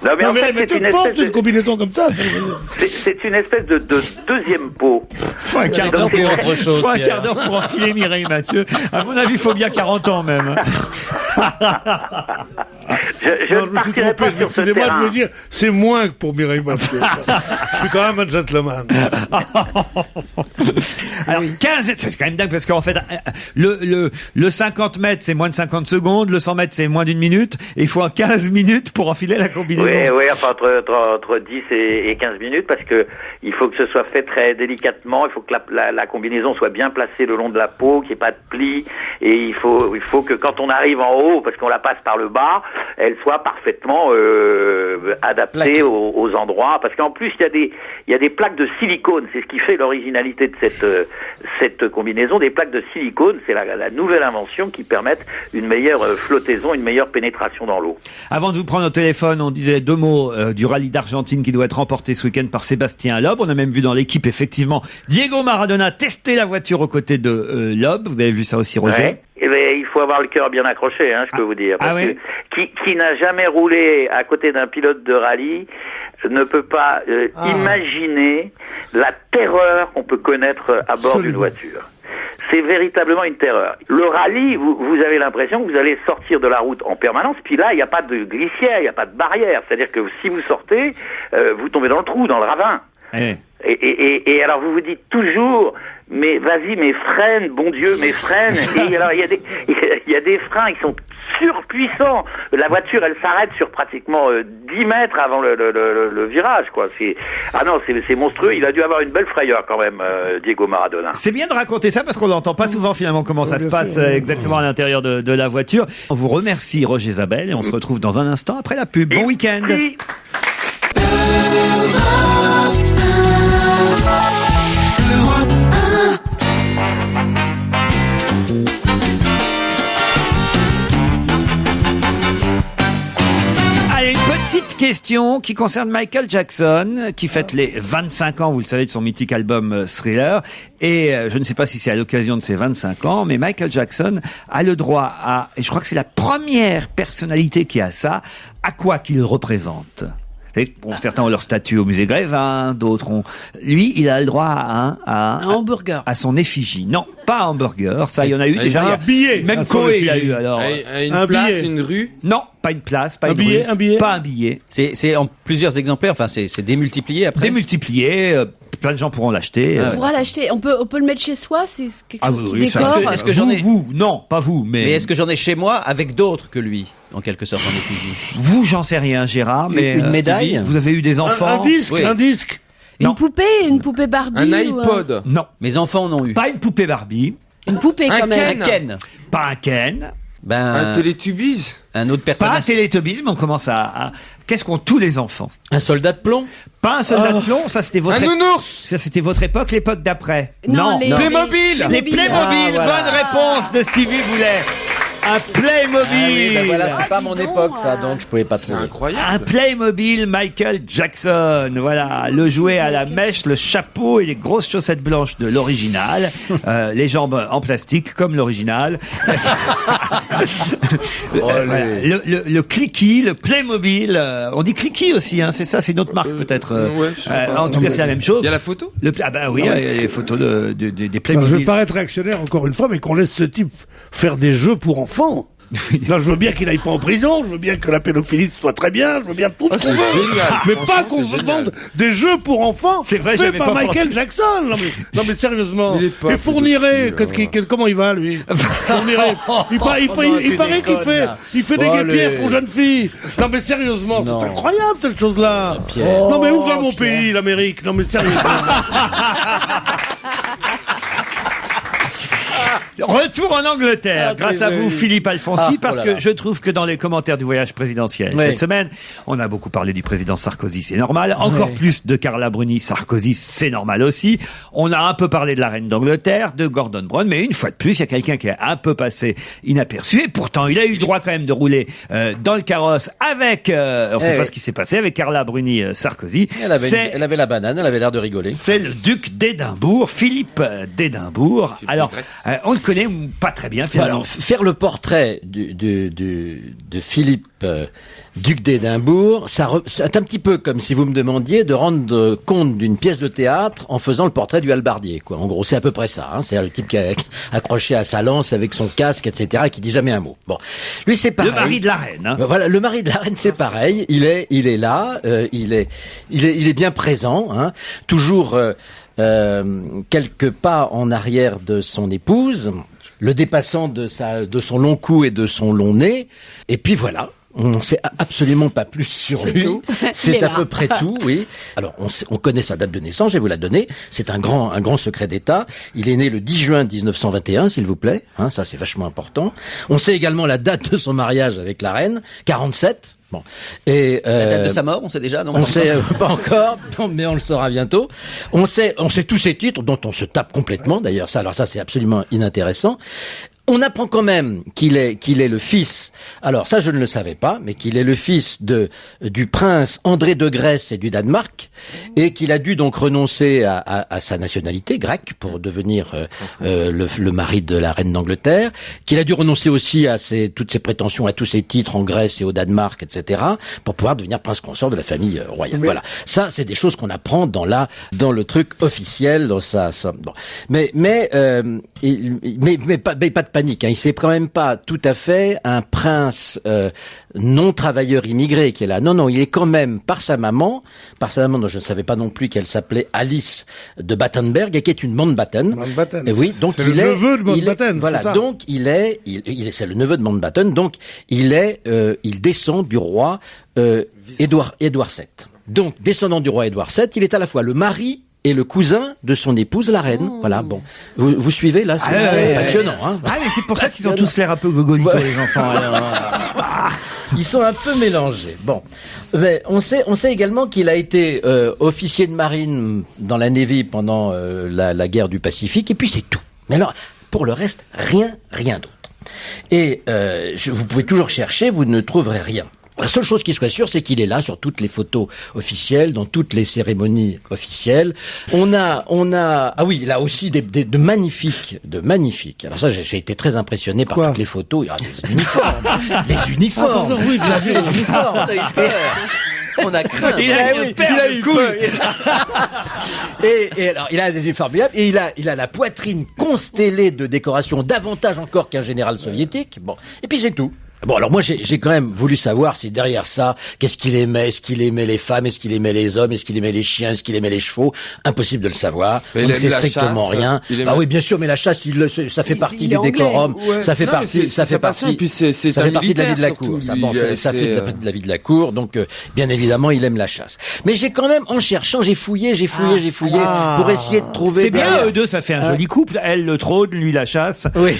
Non, mais en fait, c'est une espèce de combinaison comme ça. C'est une espèce de deuxième peau. Faut un quart d'heure pour autre chose. Faut un quart d'heure pour enfiler Mireille Mathieu. À mon avis, il faut bien 40 ans même. Je me suis trompé, excusez-moi de me dire, c'est moins que pour Mireille Mathieu. Je suis quand même un gentleman. Alors, 15, c'est quand même dingue parce qu'en fait, le 50 mètres, c'est moins de 50 secondes, le 100 mètres, c'est moins d'1 minute, et il faut 15 minutes pour enfiler la combinaison. Oui, enfin, entre 10 et 15 minutes, parce que il faut que ce soit fait très délicatement, il faut que la combinaison soit bien placée le long de la peau, qu'il n'y ait pas de plis, et il faut que quand on arrive en haut, parce qu'on la passe par le bas, elle soit parfaitement adaptée aux endroits. Parce qu'en plus, il y a des plaques de silicone. C'est ce qui fait l'originalité de cette combinaison. Des plaques de silicone, c'est la nouvelle invention qui permettent une meilleure flottaison, une meilleure pénétration dans l'eau. Avant de vous prendre au téléphone, on disait 2 mots du rallye d'Argentine qui doit être remporté ce week-end par Sébastien Loeb. On a même vu dans l'équipe, effectivement, Diego Maradona tester la voiture aux côtés de Loeb. Vous avez vu ça aussi, Roger? Ouais. Eh ben, il faut avoir le cœur bien accroché, je peux vous dire. Parce oui. que qui n'a jamais roulé à côté d'un pilote de rallye ne peut pas imaginer la terreur qu'on peut connaître à bord d'une voiture. C'est véritablement une terreur. Le rallye, vous avez l'impression que vous allez sortir de la route en permanence, puis là, il n'y a pas de glissière, il n'y a pas de barrière. C'est-à-dire que si vous sortez, vous tombez dans le trou, dans le ravin. Et alors vous vous dites toujours, mais vas-y, mais freine, bon Dieu, mais freine. Et alors il y a des freins, ils sont surpuissants. La voiture, elle s'arrête sur pratiquement 10 mètres avant le virage, quoi. C'est monstrueux. Il a dû avoir une belle frayeur quand même, Diego Maradona. C'est bien de raconter ça parce qu'on n'entend pas souvent finalement comment ça se passe exactement à l'intérieur de la voiture. On vous remercie, Roger Zabel, et on se retrouve dans un instant après la pub. Bon week-end. Allez, une petite question qui concerne Michael Jackson, qui fête les 25 ans, vous le savez, de son mythique album Thriller. Et je ne sais pas si c'est à l'occasion de ses 25 ans, mais Michael Jackson a le droit à, et je crois que c'est la première personnalité qui a ça, à quoi qu'il représente. Bon, certains ont leur statue au musée Grévin, d'autres ont... Lui, il a le droit à un hamburger. À son effigie. Non, pas un hamburger. Ça, il y en a eu déjà. Un billet. Même Coé, il a eu, alors. Une place, une rue? Non, pas une place, pas un une billet, rue. un billet. Pas un billet. C'est en plusieurs exemplaires, enfin, c'est démultiplié après. Démultiplié, plein de gens pourront l'acheter. On pourra l'acheter. On peut le mettre chez soi, c'est quelque chose qui décore. Est-ce que j'en ai... Vous, non, pas vous, mais est-ce que j'en ai chez moi avec d'autres que lui, en quelque sorte, en effigie? Vous, j'en sais rien, Gérard, mais une médaille. Vous avez eu des enfants. Un disque. Une poupée Barbie. Un iPod. Non. Mes enfants en ont eu. Pas une poupée Barbie. Une poupée quand même. Un Ken. Pas un Ken. Un Télétubbies. Un autre personnage. Pas un Télétubbies, mais on commence à... Qu'est-ce qu'ont tous les enfants? Un soldat de plomb? Pas un soldat de plomb, ça c'était votre... Un nounours. Ça c'était votre époque, l'époque d'après. Non, les Playmobil. Les Playmobil, voilà. bonne réponse de Stevie Boulet. Un Playmobil. Voilà, c'est pas mon époque ça, donc je pouvais pas C'est trouver. incroyable. Un Playmobil Michael Jackson. Voilà, le jouet à la mèche, le chapeau et les grosses chaussettes blanches de l'original. Les jambes en plastique comme l'original. Voilà. Le Clicky, le Playmobil. On dit Clicky aussi, hein, c'est ça, c'est une autre marque peut-être. Ouais, je sais pas. En tout cas, c'est la même chose. Il y a la photo? Ah bah oui, il y a les photos des Je Playmobil. vais paraître réactionnaire encore une fois, mais qu'on laisse ce type faire des jeux pour enfants. Là, je veux bien qu'il aille pas en prison, je veux bien que la pédophilie soit très bien, je veux bien tout ce qu'on veut. Génial. Mais pas Franchement, qu'on c'est se vende des jeux pour enfants C'est vrai, faits j'avais par pas Michael pensé. Jackson. Non mais sérieusement. Il est pas Et Fourniret, pédophile, comment il va lui? Fourniret, il paraît qu'il fait des guépières pour jeunes filles. Non mais sérieusement, c'est incroyable cette chose-là. Non mais où va mon pays, l'Amérique? Non mais sérieusement. Retour en Angleterre, grâce à vous, Philippe Alfonsi, parce voilà. que je trouve que dans les commentaires du voyage présidentiel cette semaine, on a beaucoup parlé du président Sarkozy, c'est normal. Encore plus de Carla Bruni, Sarkozy, c'est normal aussi. On a un peu parlé de la reine d'Angleterre, de Gordon Brown, mais une fois de plus, il y a quelqu'un qui est un peu passé inaperçu. Et pourtant, il a eu le droit quand même de rouler dans le carrosse avec, on sait pas ce qui s'est passé, avec Carla Bruni, Sarkozy. Elle avait la banane, elle avait l'air de rigoler. C'est le duc d'Édimbourg, Philippe d'Édimbourg. Alors, on le connaît pas très bien finalement. Alors, faire le portrait de Philippe, duc d'Édimbourg, c'est un petit peu comme si vous me demandiez de rendre compte d'une pièce de théâtre en faisant le portrait du hallebardier, quoi. En gros, c'est à peu près ça, hein. C'est le type qui est accroché à sa lance avec son casque, etc., et qui dit jamais un mot. Bon. Lui, c'est pareil. Le mari de la reine, hein. Voilà, le mari de la reine, c'est pareil. Il est là, il est bien présent, hein. Toujours, quelques pas en arrière de son épouse, le dépassant de son long cou et de son long nez, et puis voilà. On n'en sait absolument pas plus sur lui. C'est à peu près tout, oui. Alors, on connaît sa date de naissance, je vais vous la donner. C'est un grand secret d'État. Il est né le 10 juin 1921, s'il vous plaît. Hein, ça, c'est vachement important. On sait également la date de son mariage avec la reine, 47. Bon. Et la date de sa mort, on sait déjà, non? On sait pas encore, mais on le saura bientôt. On sait tous ces titres dont on se tape complètement. D'ailleurs, ça, c'est absolument inintéressant. On apprend quand même qu'il est le fils. Alors ça, je ne le savais pas, mais qu'il est le fils du prince André de Grèce et du Danemark, et qu'il a dû donc renoncer à sa nationalité grecque pour devenir le mari de la reine d'Angleterre, qu'il a dû renoncer aussi à toutes ses prétentions, à tous ses titres en Grèce et au Danemark, etc., pour pouvoir devenir prince consort de la famille royale. Voilà. Ça, c'est des choses qu'on apprend dans le truc officiel, dans ça. Bon. Mais pas de panique, hein. Il c'est quand même pas tout à fait un prince non travailleur immigré qui est là. Non, il est quand même par sa maman dont je ne savais pas non plus qu'elle s'appelait Alice de Battenberg et qui est une Mountbatten. Et oui, donc c'est le neveu de Mountbatten. Voilà, donc c'est le neveu de Mountbatten. Donc il descend du roi Édouard VII. Donc descendant du roi Édouard VII, il est à la fois le mari et le cousin de son épouse, la reine. Voilà, bon. Vous suivez, là? C'est passionnant, hein. Ah, mais c'est pour ça qu'ils ont tous l'air un peu gogolitos, les enfants. Ils sont un peu mélangés. Bon. Mais on sait également qu'il a été officier de marine dans la Navy pendant la guerre du Pacifique, et puis c'est tout. Mais alors, pour le reste, rien d'autre. Et vous pouvez toujours chercher, vous ne trouverez rien. La seule chose qui soit sûre, c'est qu'il est là sur toutes les photos officielles, dans toutes les cérémonies officielles. On a, ah oui, il a aussi de magnifiques. Alors ça, j'ai été très impressionné par toutes les photos. Il y a des uniformes. Des uniformes. Ah, oui, vous avez vu les uniformes. On a craint. Il a eu couilles. Et alors, il a des uniformes et il a la poitrine constellée de décorations davantage encore qu'un général soviétique. Bon. Et puis c'est tout. Bon, alors moi, j'ai quand même voulu savoir si derrière ça, qu'est-ce qu'il aimait? Est-ce qu'il aimait les femmes? Est-ce qu'il aimait les hommes? Est-ce qu'il aimait les chiens? Est-ce qu'il aimait les chevaux? Impossible de le savoir. On ne sait strictement rien. Ah oui, bien sûr, mais la chasse, ça fait partie du décorum. Ouais. Ça fait partie de la vie de la cour. Ça fait partie de la vie de la cour. Donc, bien évidemment, il aime la chasse. Mais j'ai quand même, en cherchant, j'ai fouillé pour essayer de trouver. C'est bien, eux deux, ça fait un joli couple. Elle, le trône, lui, la chasse. Oui.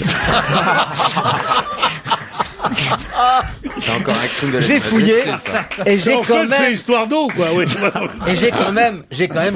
C'est encore un crime de la J'ai fouillé et j'ai quand même. C'est histoire d'eau, quoi. Oui. Et j'ai quand même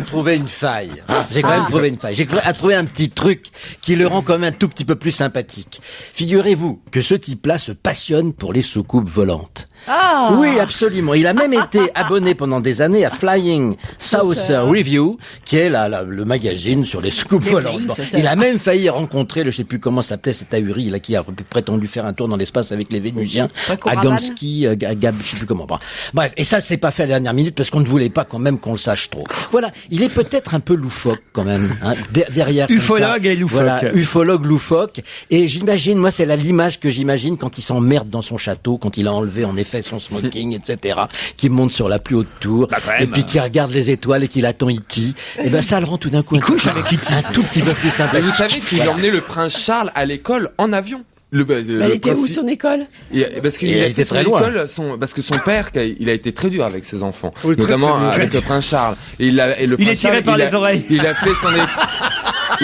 trouvé une faille. J'ai trouvé un petit truc qui le rend quand même un tout petit peu plus sympathique. Figurez-vous que ce type-là se passionne pour les soucoupes volantes. Ah. Oui, absolument. Il a même été abonné pendant des années à Flying Saucer Review, qui est le magazine sur les soucoupes volantes. Bon, il a même failli rencontrer je sais plus comment s'appelait cet ahuri là qui a prétendu faire un tour dans l'espace avec les Vénusiens, à Gonski, à Gab, je sais plus comment. Bref, et ça c'est pas fait à la dernière minute parce qu'on ne voulait pas quand même qu'on le sache trop. Voilà, il est peut-être un peu loufoque quand même, hein, derrière. Ufologue et loufoque. Voilà, ufologue, loufoque. Et j'imagine, moi c'est l'image que j'imagine quand il s'emmerde dans son château, quand il a enlevé en effet son smoking, etc., qui monte sur la plus haute tour, et puis qui regarde les étoiles et qui attend E.T. Et ben ça le rend tout d'un coup un tout petit peu plus sympathique. Vous savez qu'il emmenait le prince Charles à l'école en avion. Elle était où son école? Parce qu'il a fait son école, parce que son père, il a été très dur avec ses enfants, notamment avec le prince Charles. Il est tiré par les oreilles. Il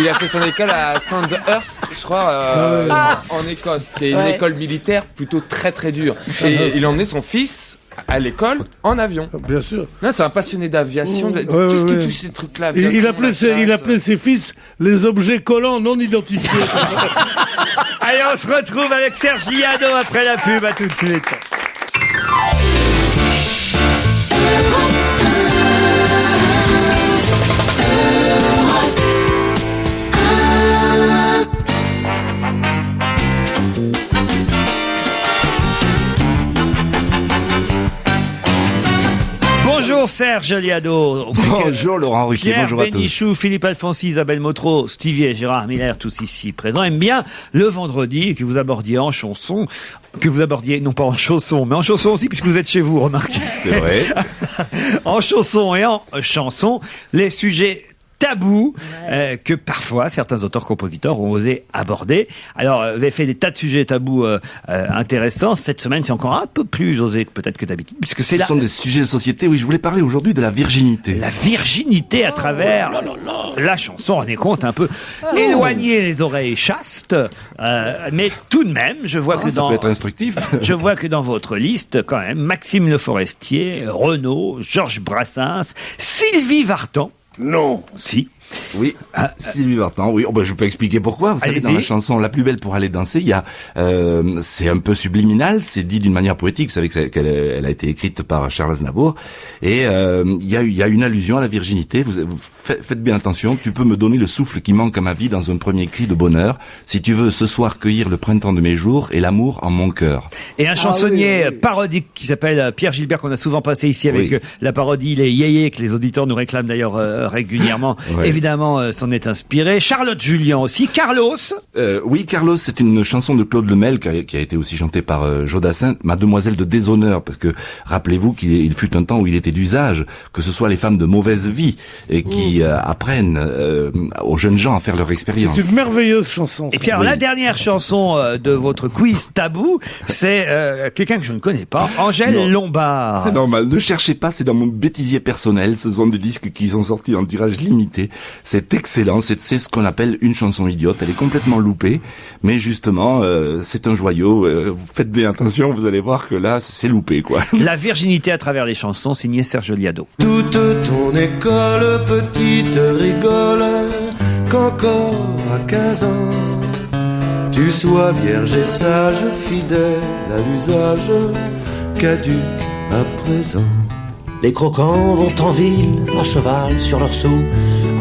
a fait son école à Sandhurst, je crois, en Écosse, qui est une école militaire plutôt très très dure. Et il a emmené son fils à l'école en avion. Bien sûr. Là, c'est un passionné d'aviation, tout ce qui touche ces trucs-là. Il appelait ses fils les objets collants non identifiés. Allez, on se retrouve avec Serge Liado après la pub. À tout de suite. Bonjour Serge Liado. Bonjour Laurent Ruquier, bonjour à tous. Pierre Bénichou, Philippe Alfonsi, Isabelle Motro, Stevie et Gérard Miller, tous ici présents, aiment bien le vendredi que vous abordiez en chanson, non pas en chanson, mais en chanson aussi puisque vous êtes chez vous, remarquez. C'est vrai. En chanson et en chanson, les sujets tabous que parfois certains auteurs-compositeurs ont osé aborder. Alors, vous avez fait des tas de sujets tabous intéressants. Cette semaine, c'est encore un peu plus osé peut-être que d'habitude, puisque Ce sont des sujets de société. Oui, je voulais parler aujourd'hui de la virginité. La virginité à travers la chanson. On est compte un peu éloigner les oreilles chastes, mais tout de même, je vois que ça peut être instructif. je vois que dans votre liste, quand même, Maxime Le Forestier, Renaud, Georges Brassens, Sylvie Vartan. Non. Si. Oui, Sylvie Vartan, oui. Oh, ben, je peux expliquer pourquoi. Vous savez, dans la chanson La plus belle pour aller danser, il y a, c'est un peu subliminal, c'est dit d'une manière poétique. Vous savez qu'elle a été écrite par Charles Aznavour. Et, il y a une allusion à la virginité. Vous faites bien attention. Tu peux me donner le souffle qui manque à ma vie dans un premier cri de bonheur. Si tu veux ce soir cueillir le printemps de mes jours et l'amour en mon cœur. Et un chansonnier parodique qui s'appelle Pierre Gilbert, qu'on a souvent passé ici avec la parodie Les Yéyés, que les auditeurs nous réclament d'ailleurs régulièrement. Évidemment, s'en est inspiré. Charlotte Julien aussi. Carlos. Oui, Carlos, c'est une chanson de Claude Lemel qui a été aussi chantée par Jodassin, Mademoiselle de déshonneur, parce que rappelez-vous qu'il fut un temps où il était d'usage que ce soit les femmes de mauvaise vie et qui apprennent aux jeunes gens à faire leur expérience. C'est une merveilleuse chanson. Et puis alors, la dernière chanson de votre quiz tabou, c'est quelqu'un que je ne connais pas, Angèle Lombard. C'est normal, ne cherchez pas, c'est dans mon bêtisier personnel. Ce sont des disques qui sont sortis en tirage limité. C'est excellent, c'est ce qu'on appelle une chanson idiote. Elle est complètement loupée, mais justement, c'est un joyau. Faites bien attention, vous allez voir que là, c'est loupé, quoi. La virginité à travers les chansons, signé Serge Liado. Toute ton école, petite, rigole qu'encore à 15 ans, tu sois vierge et sage, fidèle à l'usage, caduque à présent. Les croquants vont en ville, à cheval sur leurs sous,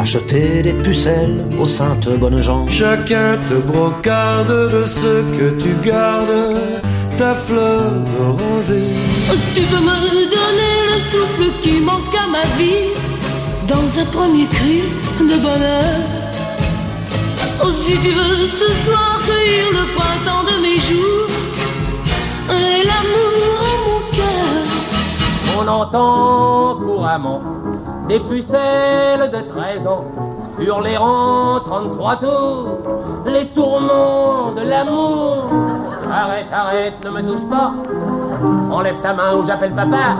acheter des pucelles aux saintes bonnes gens. Chacun te brocarde de ce que tu gardes, ta fleur d'oranger. Tu peux me donner le souffle qui manque à ma vie, dans un premier cri de bonheur. Oh, si tu veux ce soir cueillir le printemps de mes jours et l'amour en mon cœur. On entend couramment des pucelles de 13 ans hurler en 33 tours les tourments de l'amour. Arrête, arrête, ne me touche pas. Enlève ta main ou j'appelle papa.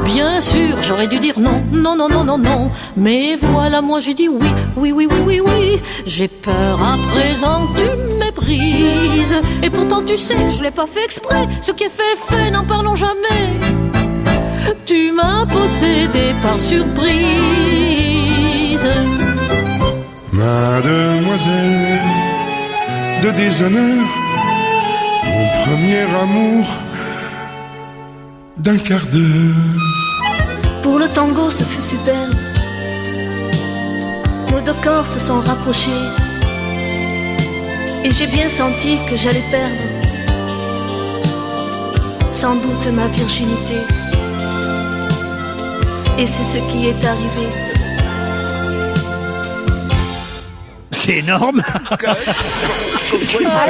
Bien sûr, j'aurais dû dire non, non, non, non, non, non. Mais voilà, moi j'ai dit oui, oui, oui, oui, oui, oui. J'ai peur à présent que tu me méprises. Et pourtant tu sais, je l'ai pas fait exprès. Ce qui est fait, fait, n'en parlons jamais. Tu m'as possédé par surprise. Mademoiselle de déshonneur, mon premier amour d'un quart d'heure. Pour le tango, ce fut superbe. Nos deux corps se sont rapprochés. Et j'ai bien senti que j'allais perdre sans doute ma virginité. Et c'est ce qui est arrivé. C'est énorme.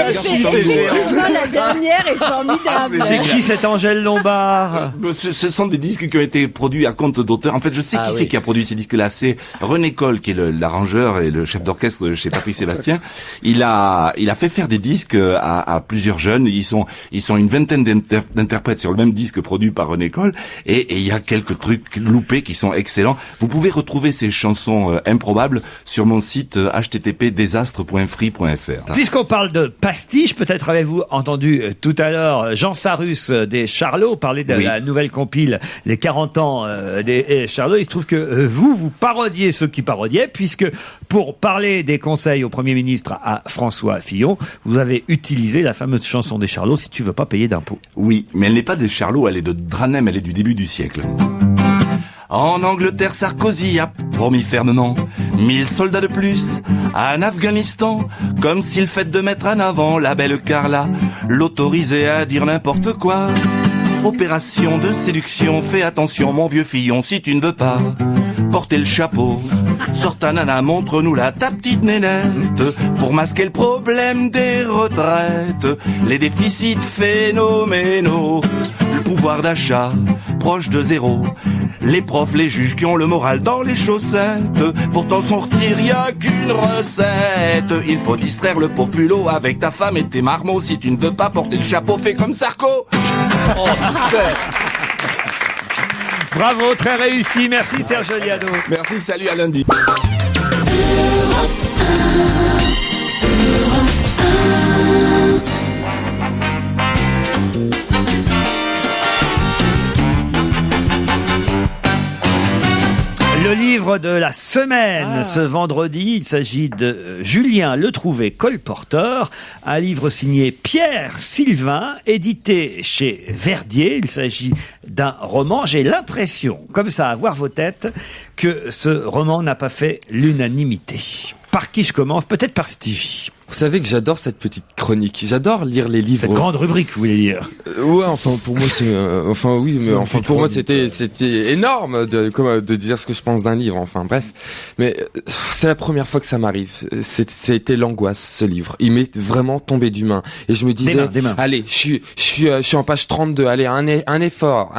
Effectivement, la dernière est formidable. C'est qui cette Angèle Lombard? Ce sont des disques qui ont été produits à compte d'auteur. En fait, je sais qui c'est qui a produit ces disques-là. C'est René Coll, qui est l'arrangeur et le chef d'orchestre chez Patrick Sébastien. Il a fait faire des disques à plusieurs jeunes. Ils sont une vingtaine d'interprètes sur le même disque produit par René Coll. Et il y a quelques trucs loupés qui sont excellents. Vous pouvez retrouver ces chansons improbables sur mon site http://desastres.free.fr. Puisqu'on parle de pastiche, peut-être avez-vous entendu tout à l'heure Jean Sarrus des Charlots parler de la nouvelle compile Les 40 ans des Charlots. Il se trouve que vous parodiez ceux qui parodiaient, puisque pour parler des conseils au Premier ministre à François Fillon, vous avez utilisé la fameuse chanson des Charlots, Si tu veux pas payer d'impôts. Oui, mais elle n'est pas des Charlots, elle est de Dranem, elle est du début du siècle. En Angleterre, Sarkozy a promis fermement 1000 soldats de plus en Afghanistan, comme s'il fait de mettre en avant la belle Carla, l'autorisait à dire n'importe quoi. Opération de séduction, fais attention mon vieux Fillon, si tu ne veux pas porter le chapeau, sors ta nana, montre-nous là ta petite nénette, pour masquer le problème des retraites, les déficits phénoménaux, le pouvoir d'achat proche de zéro, Les profs, les juges qui ont le moral dans les chaussettes. Pour t'en sortir, y a qu'une recette. Il faut distraire le populo avec ta femme et tes marmots. Si tu ne veux pas porter le chapeau, fais comme Sarko. Oh, super. Bravo, très réussi. Merci Serge Liado. Merci, salut, à lundi. Le livre de la semaine, ce vendredi, il s'agit de Julien Letrouvé, colporteur, un livre signé Pierre Sylvain, édité chez Verdier. Il s'agit d'un roman. J'ai l'impression, comme ça, à voir vos têtes, que ce roman n'a pas fait l'unanimité. Par qui je commence? Peut-être par Stevie. Vous savez que j'adore cette petite chronique. J'adore lire les livres. Cette grande rubrique, vous voulez dire? Ouais, enfin pour moi c'est, pour moi c'était énorme de dire ce que je pense d'un livre. Enfin bref, mais c'est la première fois que ça m'arrive. C'était l'angoisse ce livre. Il m'est vraiment tombé du main et je me disais, des mains. allez, je suis en page 32. Allez, un effort.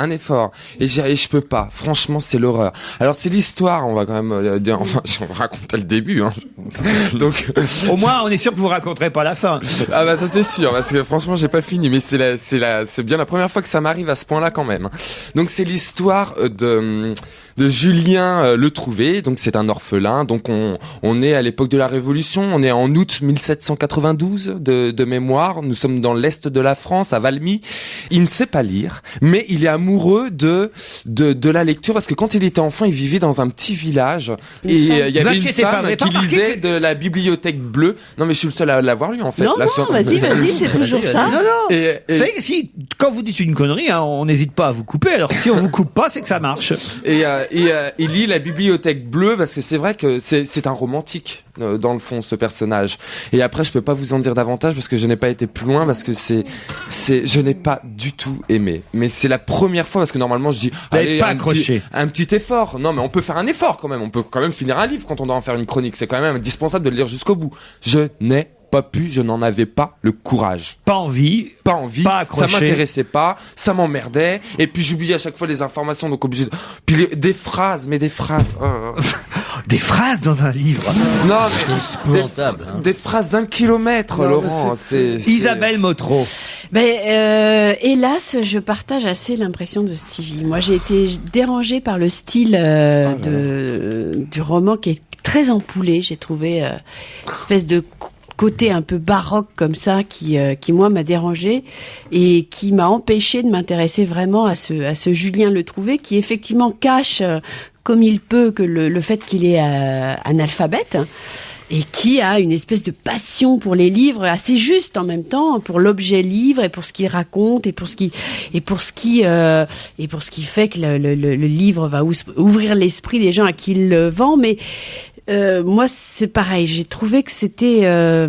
Et je peux pas. Franchement, c'est l'horreur. Alors c'est l'histoire. On va quand même dire. Enfin, on raconte le début. Hein. Donc au moins, on est sûr que vous raconterez pas la fin. Ah bah ça c'est sûr, parce que franchement j'ai pas fini, mais c'est bien la première fois que ça m'arrive à ce point-là quand même. Donc c'est l'histoire de Julien Letrouvé, donc c'est un orphelin, donc on est à l'époque de la Révolution, on est en août 1792 de mémoire, nous sommes dans l'est de la France, à Valmy. Il ne sait pas lire, mais il est amoureux de la lecture, parce que quand il était enfant, il vivait dans un petit village, et il y avait une femme qui lisait de la bibliothèque bleue. Non mais je suis le seul à l'avoir lu en fait. Non, vas-y, c'est toujours ça. Non. Vous savez que si, quand vous dites une connerie, hein, on n'hésite pas à vous couper, alors si on vous coupe pas, c'est que ça marche. Et il lit la bibliothèque bleue parce que c'est vrai que c'est un romantique dans le fond ce personnage. Et après je peux pas vous en dire davantage parce que je n'ai pas été plus loin, parce que je n'ai pas du tout aimé. Mais c'est la première fois, parce que normalement je dis allez, pas accroché. Un petit effort. Non mais on peut faire un effort quand même. On peut quand même finir un livre quand on doit en faire une chronique. C'est quand même indispensable de le lire jusqu'au bout. Je n'ai pas pu, je n'en avais pas le courage. Pas envie, pas accroché. Ça m'intéressait pas, ça m'emmerdait, et puis j'oubliais à chaque fois les informations, donc obligé de... Puis des phrases. Des phrases dans un livre. Non, mais des phrases d'un kilomètre, non, Laurent. C'est Isabelle Motro. Hélas, je partage assez l'impression de Stevie. Moi, j'ai été dérangée par le style du roman qui est très empoulé. J'ai trouvé une espèce de côté un peu baroque comme ça qui moi m'a dérangé et qui m'a empêché de m'intéresser vraiment à ce Julien Letrouvé qui effectivement cache comme il peut que le fait qu'il est analphabète et qui a une espèce de passion pour les livres assez juste en même temps, pour l'objet livre et pour ce qu'il raconte et pour ce qui fait que le livre va ouvrir l'esprit des gens à qui il le vend. Mais moi, c'est pareil. J'ai trouvé que c'était.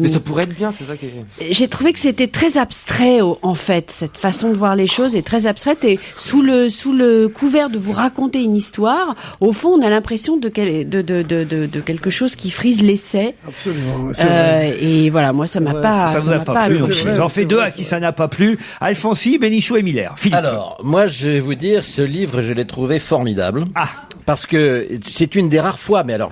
Mais ça pourrait être bien, c'est ça qui est. J'ai trouvé que c'était très abstrait, en fait. Cette façon de voir les choses est très abstraite et sous le couvert de vous raconter une histoire, au fond, on a l'impression de quelque chose qui frise l'essai. Absolument. Et voilà, moi, ça m'a pas. Ça vous a pas plu. J'en fais deux à qui ça n'a pas plu. Alfonsi, Bénichou et Miller. Philippe. Alors, moi, je vais vous dire, ce livre, je l'ai trouvé formidable. Parce que c'est une des rares fois, mais alors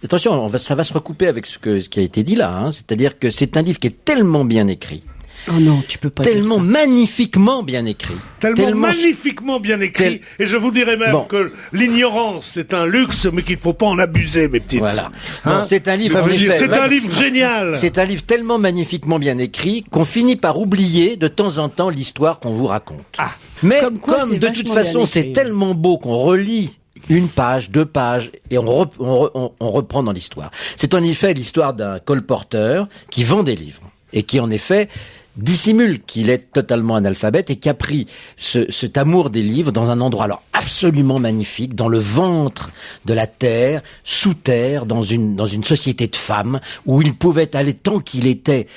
attention, ça va se recouper avec ce qui a été dit là, hein, c'est-à-dire que c'est un livre qui est tellement bien écrit. Oh non, tu peux pas dire ça. Tellement magnifiquement bien écrit. Tellement magnifiquement bien écrit. Et je vous dirais même que l'ignorance, c'est un luxe, mais qu'il ne faut pas en abuser, mes petites. Voilà. Hein, c'est un livre, c'est un livre génial. C'est un livre tellement magnifiquement bien écrit qu'on finit par oublier de temps en temps l'histoire qu'on vous raconte. Mais comme de toute façon, c'est tellement beau qu'on relit une page, 2 pages, et on reprend dans l'histoire. C'est en effet l'histoire d'un colporteur qui vend des livres, et qui en effet dissimule qu'il est totalement analphabète et qui a pris cet amour des livres dans un endroit alors absolument magnifique, dans le ventre de la terre, sous terre, dans une société de femmes où il pouvait aller tant qu'il était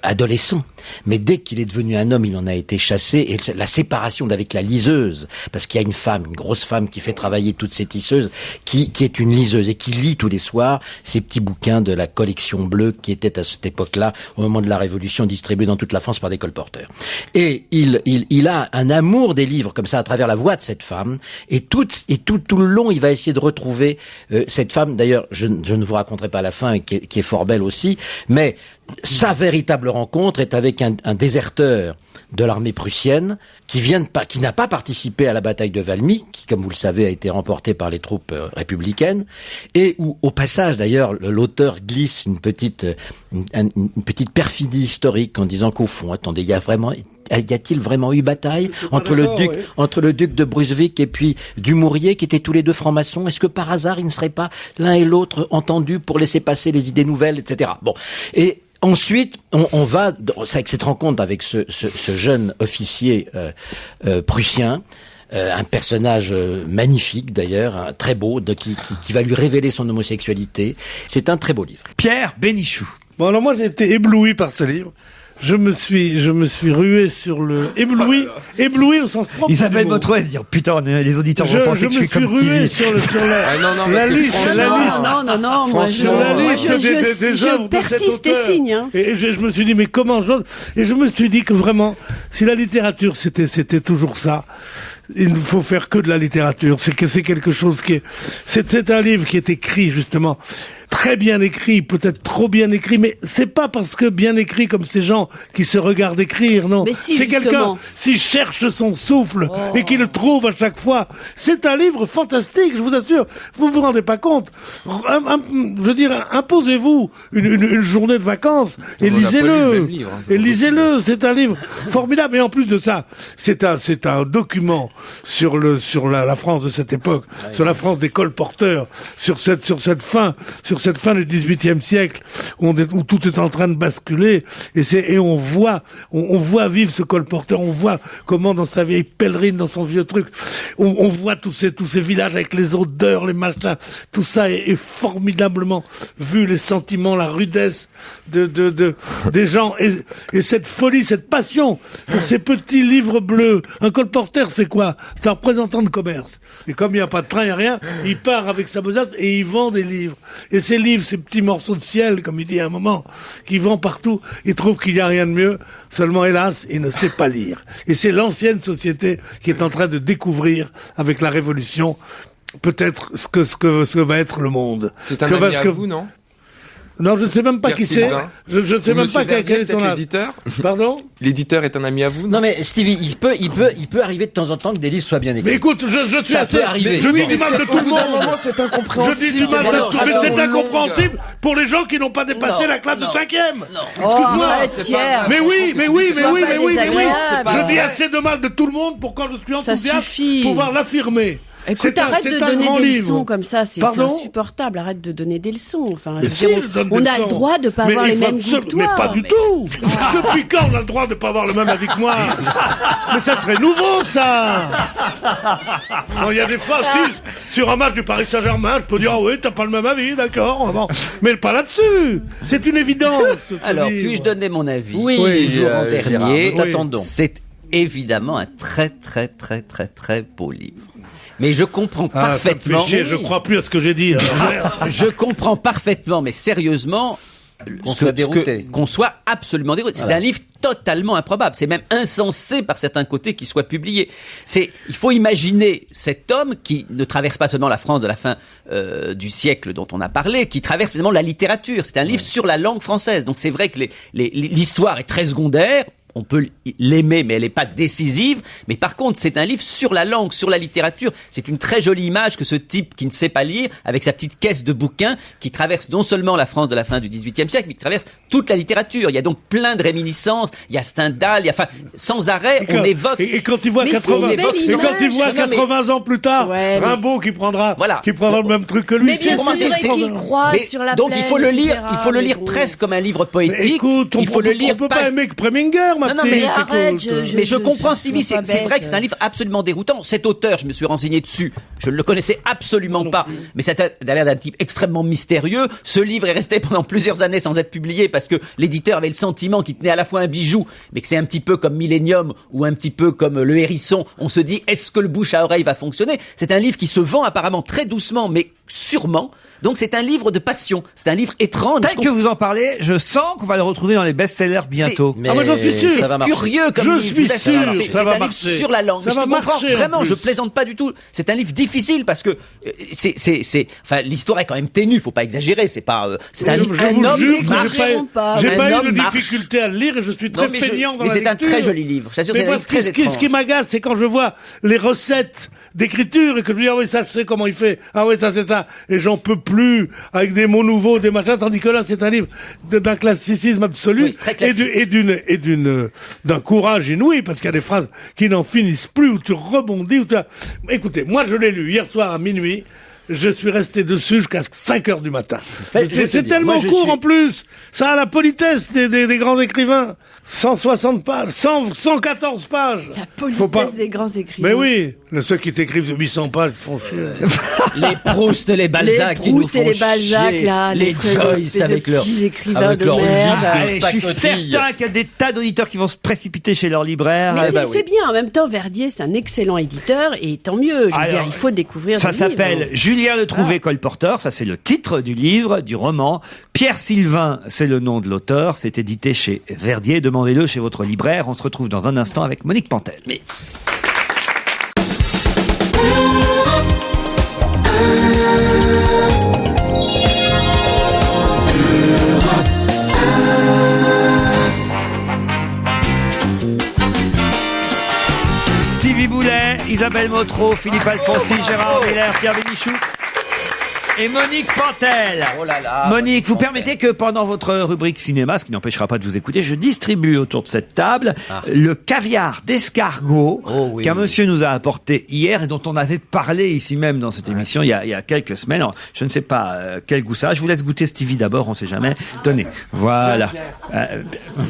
adolescent. Mais dès qu'il est devenu un homme, il en a été chassé, et la séparation avec la liseuse, parce qu'il y a une grosse femme qui fait travailler toutes ces tisseuses, qui est une liseuse et qui lit tous les soirs ces petits bouquins de la collection bleue qui était à cette époque-là, au moment de la Révolution, Révolution distribués dans toute la France par des colporteurs. Et il a un amour des livres comme ça à travers la voix de cette femme, et tout le long il va essayer de retrouver cette femme. D'ailleurs, je ne vous raconterai pas la fin, qui est fort belle aussi, mais sa véritable rencontre est avec un déserteur de l'armée prussienne qui n'a pas participé à la bataille de Valmy, qui, comme vous le savez, a été remportée par les troupes républicaines, et où, au passage, d'ailleurs, l'auteur glisse une petite perfidie historique en disant qu'au fond, attendez, y a-t-il vraiment eu bataille entre le duc de Brunswick et puis Dumouriez, qui étaient tous les deux francs-maçons? Est-ce que par hasard ils ne seraient pas l'un et l'autre entendus pour laisser passer les idées nouvelles, etc. Bon. Et ensuite, on va, avec cette rencontre avec ce jeune officier prussien, un personnage magnifique d'ailleurs, très beau, qui va lui révéler son homosexualité. C'est un très beau livre. Pierre Bénichou. Bon, alors moi j'ai été ébloui par ce livre. Je me suis rué sur le ébloui au sens propre. Isabelle Motroès dit putain, les auditeurs vont penser que je suis comme Stevie. Je me suis rué sur la liste. Non, moi je persiste et signe. Hein. Et je me suis dit mais comment et je me suis dit que vraiment, si la littérature c'était toujours ça. Il ne faut faire que de la littérature. C'est quelque chose c'est un livre qui est écrit justement très bien écrit, peut-être trop bien écrit, mais c'est pas parce que bien écrit comme ces gens qui se regardent écrire, non. Mais si, c'est quelqu'un, s'il cherche son souffle et qui le trouve à chaque fois. C'est un livre fantastique, je vous assure. Vous vous rendez pas compte. Je veux dire, imposez-vous une journée de vacances et lisez-le. Et lisez-le. C'est un livre formidable. Et en plus de ça, c'est un document sur la France de cette époque, sur la France des colporteurs, sur cette fin du XVIIIe siècle où tout est en train de basculer, et on voit vivre ce colporteur, on voit comment dans sa vieille pèlerine, dans son vieux truc, on voit tous ces villages avec les odeurs, les machins, tout ça est formidablement vu, les sentiments, la rudesse des gens, et cette folie, cette passion pour ces petits livres bleus. Un colporteur, c'est quoi? C'est un représentant de commerce. Et comme il n'y a pas de train, il n'y a rien, il part avec sa besace et il vend des livres. Et ces livres, ces petits morceaux de ciel, comme il dit à un moment, qui vend partout, il trouve qu'il n'y a rien de mieux. Seulement, hélas, il ne sait pas lire. Et c'est l'ancienne société qui est en train de découvrir, avec la Révolution, peut-être ce que va être le monde. C'est un ami à vous, non? Non, je ne sais même pas qui c'est. Je ne sais même pas quel est son âge. L'éditeur. Pardon? L'éditeur est un ami à vous? Non mais Stevie, il peut arriver de temps en temps que des livres soient bien écrits. Mais écoute, je suis ça peut arriver. Je dis du mal de tout le monde. C'est incompréhensible. Je dis du mal de tout, mais c'est incompréhensible pour les gens qui n'ont pas dépassé la classe de 5e. Excuse-moi. Mais oui. Je dis assez de mal de tout le monde pour quand je suis enthousiaste pouvoir l'affirmer. Écoute, arrête de donner des leçons comme ça, c'est insupportable. Arrête de donner des leçons. Enfin, on a le droit de pas avoir les mêmes goûts que toi. Mais pas du tout. Depuis quand on a le droit de pas avoir le même avis que moi? Mais ça serait nouveau, ça. Il y a des fois, sur un match du Paris Saint-Germain, je peux dire, ah oui, t'as pas le même avis, d'accord. Bon. Mais pas là-dessus. C'est une évidence. Alors, puis-je donner mon avis? Oui, Gérard, dernier. T'attendons. C'est évidemment un très, très, très, très, très beau livre. Mais je comprends parfaitement. Ça me fait chier, je crois plus à ce que j'ai dit. Je comprends parfaitement, mais sérieusement, qu'on soit absolument dérouté. C'est un livre totalement improbable. C'est même insensé par certains côtés qu'il soit publié. Il faut imaginer cet homme qui ne traverse pas seulement la France de la fin du siècle dont on a parlé, qui traverse finalement la littérature. C'est un livre sur la langue française. Donc c'est vrai que l'histoire est très secondaire. On peut l'aimer, mais elle n'est pas décisive. Mais par contre, c'est un livre sur la langue, sur la littérature. C'est une très jolie image que ce type qui ne sait pas lire, avec sa petite caisse de bouquins, qui traverse non seulement la France de la fin du XVIIIe siècle, mais qui traverse toute la littérature. Il y a donc plein de réminiscences. Il y a Stendhal, sans arrêt, on évoque. Et quand il voit 80 ans plus tard, Rimbaud qui prendra le même truc que lui. Mais bien sûr, qu'il croit sur la donc il faut le lire presque comme un livre poétique. Écoute, on peut pas aimer que Preminger. ma Non, petite. mais arrête, Mais je comprends, Stevie, suis pas c'est vrai bête. que c'est un livre absolument déroutant. Cet auteur, je me suis renseigné dessus, je ne le connaissais absolument pas, mais ça a l'air d'un type extrêmement mystérieux. Ce livre est resté pendant plusieurs années sans être publié parce que l'éditeur avait le sentiment qu'il tenait à la fois un bijou, mais que c'est un petit peu comme Millennium ou un petit peu comme Le Hérisson. On se dit, est-ce que le bouche à oreille va fonctionner? C'est un livre qui se vend apparemment très doucement, mais sûrement. Donc c'est un livre de passion, c'est un livre étrange. Tel que vous en parlez, je sens qu'on va le retrouver dans les best-sellers bientôt. Ah, moi, j'en suis sûr. C'est curieux comme Je livre. suis sûr, C'est un livre marcher. sur la langue. Ça Je va te comprends marcher, en vraiment, plus. je plaisante pas du tout. C'est un livre difficile parce que enfin, l'histoire est quand même ténue, faut pas exagérer. C'est pas, c'est un Je vous homme jure qui que marche. j'ai Un pas eu homme de marche. difficulté à le lire et je suis très Non, mais feignant dans mais la c'est un lecture. très joli livre. Je t'assure, Mais c'est un moi, livre très ce étrange. qui m'agace, c'est quand je vois les recettes d'écriture et que je me dis, ah oui, ça, je sais comment il fait. Ah oui, ça, c'est ça. Et j'en peux plus avec des mots nouveaux, des machins, tandis que là, c'est un livre d'un classicisme absolu Oui, c'est très classique. d'un courage inouï, parce qu'il y a des phrases qui n'en finissent plus, où tu rebondis, Écoutez, moi, je l'ai lu hier soir à minuit. Je suis resté dessus jusqu'à 5 heures du matin. C'est tellement court en plus. Ça a la politesse des grands écrivains. 160 pages, 114 pages. La politesse des grands écrivains. Mais oui, ceux qui t'écrivent de 800 pages font chier. Les Proust, les Balzac, Les Proust et les Balzac, là, les Joyce avec leurs petits écrivains avec de leur merde. Allez, je suis certain qu'il y a des tas d'auditeurs qui vont se précipiter chez leur libraire. Mais c'est bien, en même temps, Verdier, c'est un excellent éditeur, et tant mieux. Je veux dire, il faut découvrir Ça des s'appelle livres. Julien Le Trouvé colporteur, ça c'est le titre du livre, du roman. Pierre Sylvain, c'est le nom de l'auteur, c'est édité chez Verdier. Demandez-le chez votre libraire. On se retrouve dans un instant avec Monique Pantel. Stevie Boulet, Isabelle Motro, Philippe Alfonsi, Gérard Miller, Pierre Bénichou et Monique Pantel. Oh là là, Monique, vous permettez que pendant votre rubrique cinéma, ce qui n'empêchera pas de vous écouter, je distribue autour de cette table le caviar d'escargot qu'un monsieur nous a apporté hier et dont on avait parlé ici même dans cette émission il y a quelques semaines. Alors, je ne sais pas quel goût ça a. Je vous laisse goûter Stevie d'abord, on ne sait jamais. Tenez, voilà.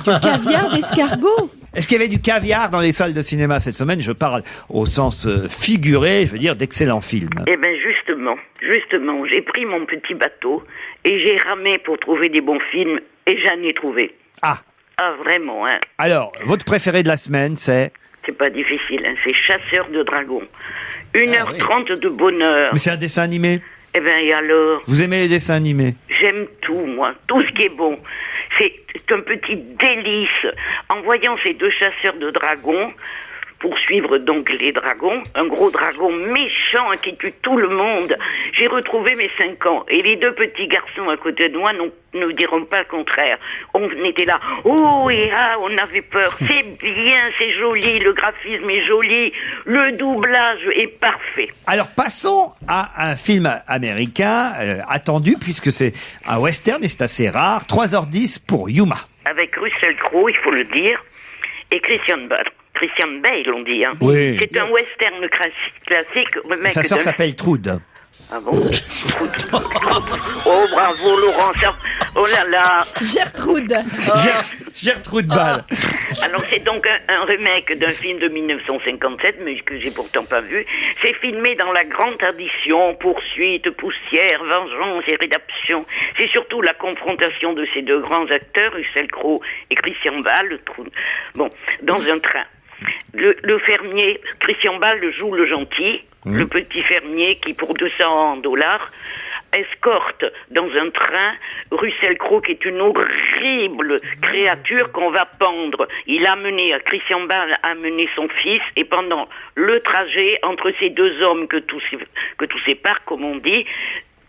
Caviar d'escargot. Est-ce qu'il y avait du caviar dans les salles de cinéma cette semaine? Je parle au sens figuré, je veux dire d'excellents films. Eh ben justement, j'ai pris mon petit bateau et j'ai ramé pour trouver des bons films et j'en ai trouvé. Ah vraiment, hein. Alors, votre préféré de la semaine, c'est? C'est pas difficile, hein. C'est Chasseur de dragons. 1h30 de bonheur. Mais c'est un dessin animé? Eh ben et alors? Vous aimez les dessins animés? J'aime tout, moi. Tout ce qui est bon. C'est un petit délice. En voyant ces deux chasseurs de dragons poursuivre donc les dragons, un gros dragon méchant qui tue tout le monde. J'ai retrouvé mes 5 ans et les deux petits garçons à côté de moi ne diront pas le contraire. On était là, oh et ah, on avait peur. C'est bien, c'est joli, le graphisme est joli, le doublage est parfait. Alors passons à un film américain attendu puisque c'est un western et c'est assez rare. 3h10 pour Yuma. Avec Russell Crowe, il faut le dire, et Christian Bale, on dit. Hein. Oui. C'est un western classique. Sa sœur s'appelle Trude. Ah bon? Oh bravo Laurent, oh là là. Gertrude. Gertrude Bale. Alors c'est donc un remake d'un film de 1957, mais que j'ai pourtant pas vu. C'est filmé dans la grande tradition, poursuite, poussière, vengeance et rédemption. C'est surtout la confrontation de ces deux grands acteurs, Russell Crowe et Christian Bale, dans un train. Le fermier, Christian Bale joue le gentil, le petit fermier qui pour $200 escorte dans un train Russell Crowe qui est une horrible créature qu'on va pendre. Christian Bale a amené son fils et pendant le trajet entre ces deux hommes que tout sépare, comme on dit,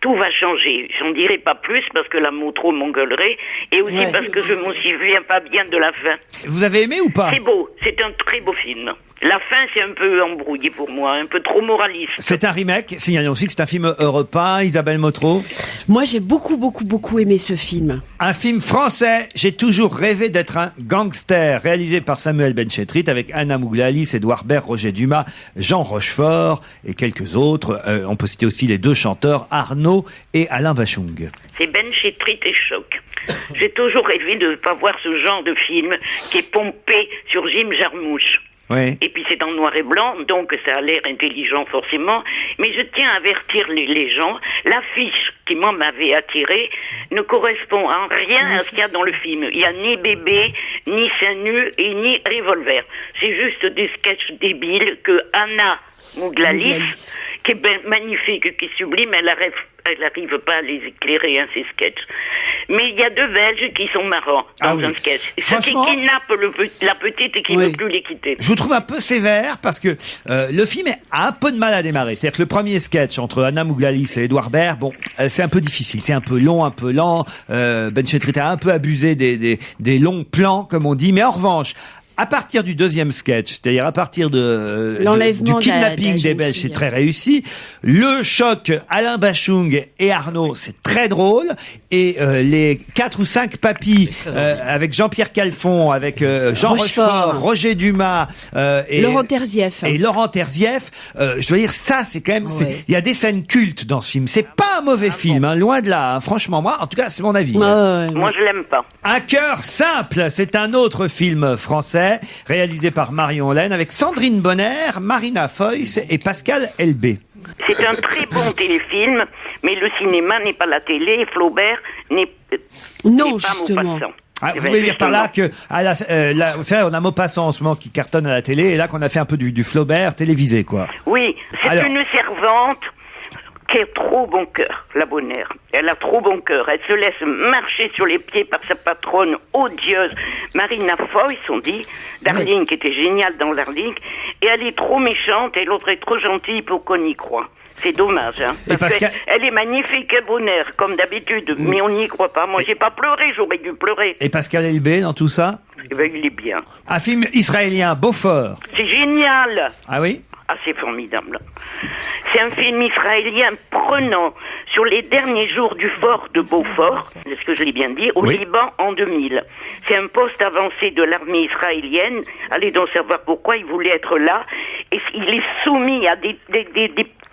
tout va changer. J'en dirai pas plus parce que la Motro m'engueulerait et aussi parce que je me souviens pas bien de la fin. Vous avez aimé ou pas? C'est beau, c'est un très beau film. La fin, c'est un peu embrouillé pour moi, un peu trop moraliste. C'est un remake. Signalons aussi que c'est un film européen. Isabelle Motro. Moi, j'ai beaucoup aimé ce film. Un film français. J'ai toujours rêvé d'être un gangster, réalisé par Samuel Benchetrit avec Anna Mouglalis, Édouard Baird, Roger Dumas, Jean Rochefort et quelques autres. On peut citer aussi les 2 chanteurs Arnaud et Alain Bachung. C'est Benchetrit et Choc. J'ai toujours rêvé de ne pas voir ce genre de film qui est pompé sur Jim Jarmusch. Oui. Et puis c'est en noir et blanc, donc ça a l'air intelligent forcément. Mais je tiens à avertir les gens, l'affiche qui moi m'avait attiré ne correspond en rien à ce qu'il y a dans le film. Il n'y a ni bébé, ni seins nus et ni revolver. C'est juste des sketchs débiles que Anna Mouglalis, qui est magnifique, qui est sublime, elle arrive pas à les éclairer, hein, ces sketchs. Mais il y a 2 Belges qui sont marrants dans un sketch. Ceux qui kidnappent la petite et qui ne veut plus les quitter. Je vous trouve un peu sévère parce que le film a un peu de mal à démarrer. C'est-à-dire que le premier sketch entre Anna Mouglalis et Édouard Baird, c'est un peu difficile. C'est un peu long, un peu lent. Benchetrit a un peu abusé des longs plans, comme on dit. Mais en revanche, à partir du 2e sketch, c'est-à-dire à partir du kidnapping des Belges, c'est très réussi. Le choc Alain Bachung et Arnaud, c'est très drôle. Et les 4 ou 5 papis avec Jean-Pierre Calfon, avec Jean Rochefort, Roger Dumas et Laurent Terzieff. Je dois dire, ça, c'est quand même... Il y a des scènes cultes dans ce film. C'est pas un mauvais film, hein, loin de là. Hein. Franchement, moi, en tout cas, c'est mon avis. Moi, je l'aime pas. Un cœur simple, c'est un autre film français réalisé par Marion Laine avec Sandrine Bonner, Marina Foïs et Pascal Elbé. C'est un très bon téléfilm, mais le cinéma n'est pas la télé et Flaubert n'est pas Maupassant. Vous voulez dire par là que, vous savez, on a Maupassant en ce moment qui cartonne à la télé, et là qu'on a fait un peu du Flaubert télévisé, quoi. Oui, c'est une servante qui a trop bon cœur, la Bonner. Elle a trop bon cœur. Elle se laisse marcher sur les pieds par sa patronne odieuse, Marina Foïs, on dit. Darling, qui était géniale dans Darling. Et elle est trop méchante et l'autre est trop gentille pour qu'on y croit. C'est dommage, hein. Parce elle est magnifique, Bonner, comme d'habitude. Mais on n'y croit pas. Moi, j'ai pas pleuré, j'aurais dû pleurer. Et Pascal Elbé dans tout ça? Eh ben, il est bien. Un film israélien, Beaufort. C'est génial. Ah oui? Ah, c'est formidable. C'est un film israélien prenant sur les derniers jours du fort de Beaufort, est-ce que je l'ai bien dit, au Liban en 2000. C'est un poste avancé de l'armée israélienne. Allez donc savoir pourquoi il voulait être là. Et il est soumis à des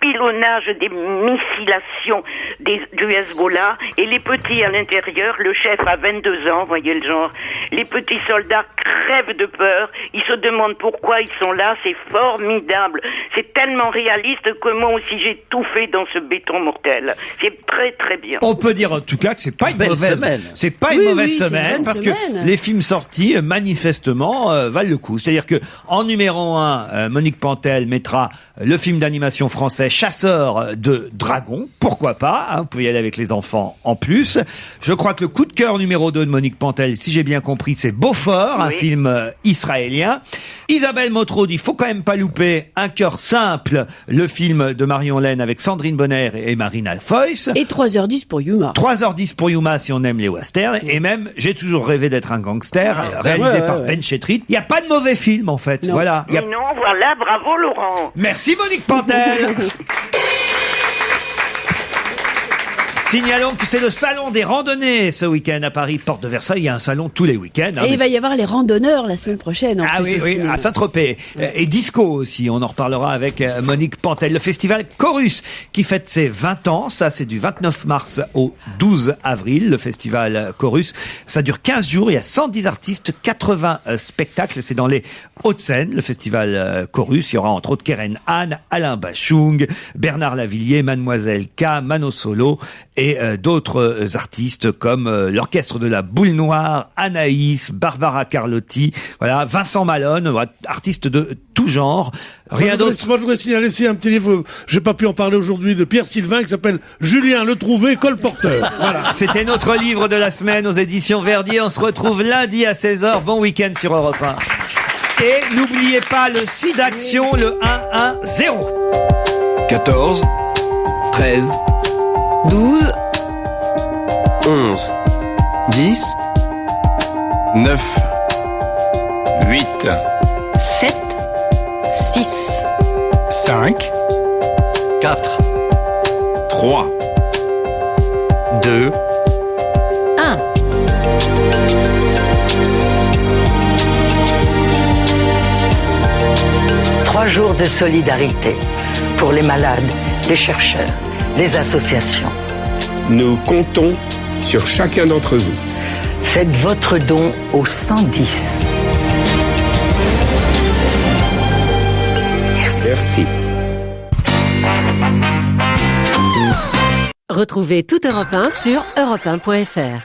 pilonnages, des missilations du Hezbollah. Et les petits à l'intérieur, le chef a 22 ans, voyez le genre. Les petits soldats crèvent de peur. Ils se demandent pourquoi ils sont là. C'est formidable. C'est tellement réaliste que moi aussi j'ai tout fait dans ce béton mortel. C'est très très bien. On peut dire en tout cas que c'est pas une mauvaise semaine. C'est pas une mauvaise semaine parce que les films sortis manifestement valent le coup. C'est-à-dire que en numéro 1, Monique Pantel mettra le film d'animation français Chasseur de dragons. Pourquoi pas, hein, vous pouvez y aller avec les enfants en plus. Je crois que le coup de cœur numéro 2 de Monique Pantel, si j'ai bien compris, c'est Beaufort, un film israélien. Isabelle Motro dit, faut quand même pas louper Un cœur simple, le film de Marion Laine avec Sandrine Bonner et Marina Foïs. Et 3h10 pour Yuma. 3h10 pour Yuma si on aime les westerns. Et même, j'ai toujours rêvé d'être un gangster, réalisé par Benchetrit. Il n'y a pas de mauvais film, en fait. Non. Voilà. Non, voilà, bravo Laurent. Merci Monique Pantel. Signalons que c'est le salon des randonnées ce week-end à Paris, porte de Versailles. Il y a un salon tous les week-ends. Et il va y avoir les randonneurs la semaine prochaine. Oui, à Saint-Tropez. Et disco aussi, on en reparlera avec Monique Pantel. Le festival Chorus qui fête ses 20 ans. Ça, c'est du 29 mars au 12 avril, le festival Chorus. Ça dure 15 jours, il y a 110 artistes, 80 spectacles. C'est dans les Hauts-de-Seine, le festival Chorus. Il y aura entre autres Keren Han, Alain Bachung, Bernard Lavillier, Mademoiselle K, Mano Solo et d'autres artistes comme l'Orchestre de la Boule Noire, Anaïs, Barbara Carlotti, voilà, Vincent Malone, artistes de tout genre. Rien d'autre. Moi, je voudrais signaler ici un petit livre, j'ai pas pu en parler aujourd'hui, de Pierre Sylvain, qui s'appelle Julien Le Trouvé, colporteur. Voilà. C'était notre livre de la semaine aux éditions Verdier. On se retrouve lundi à 16h. Bon week-end sur Europe 1. Et n'oubliez pas le site d'action, le 110. 14, 13, 12, 11, 10, 9, 8, 7, 6, 5, 4, 3, 2, 1. Trois jours de solidarité pour les malades, les chercheurs, les associations. Nous comptons sur chacun d'entre vous. Faites votre don au 110. Merci. Retrouvez tout Europe 1 sur europe1.fr.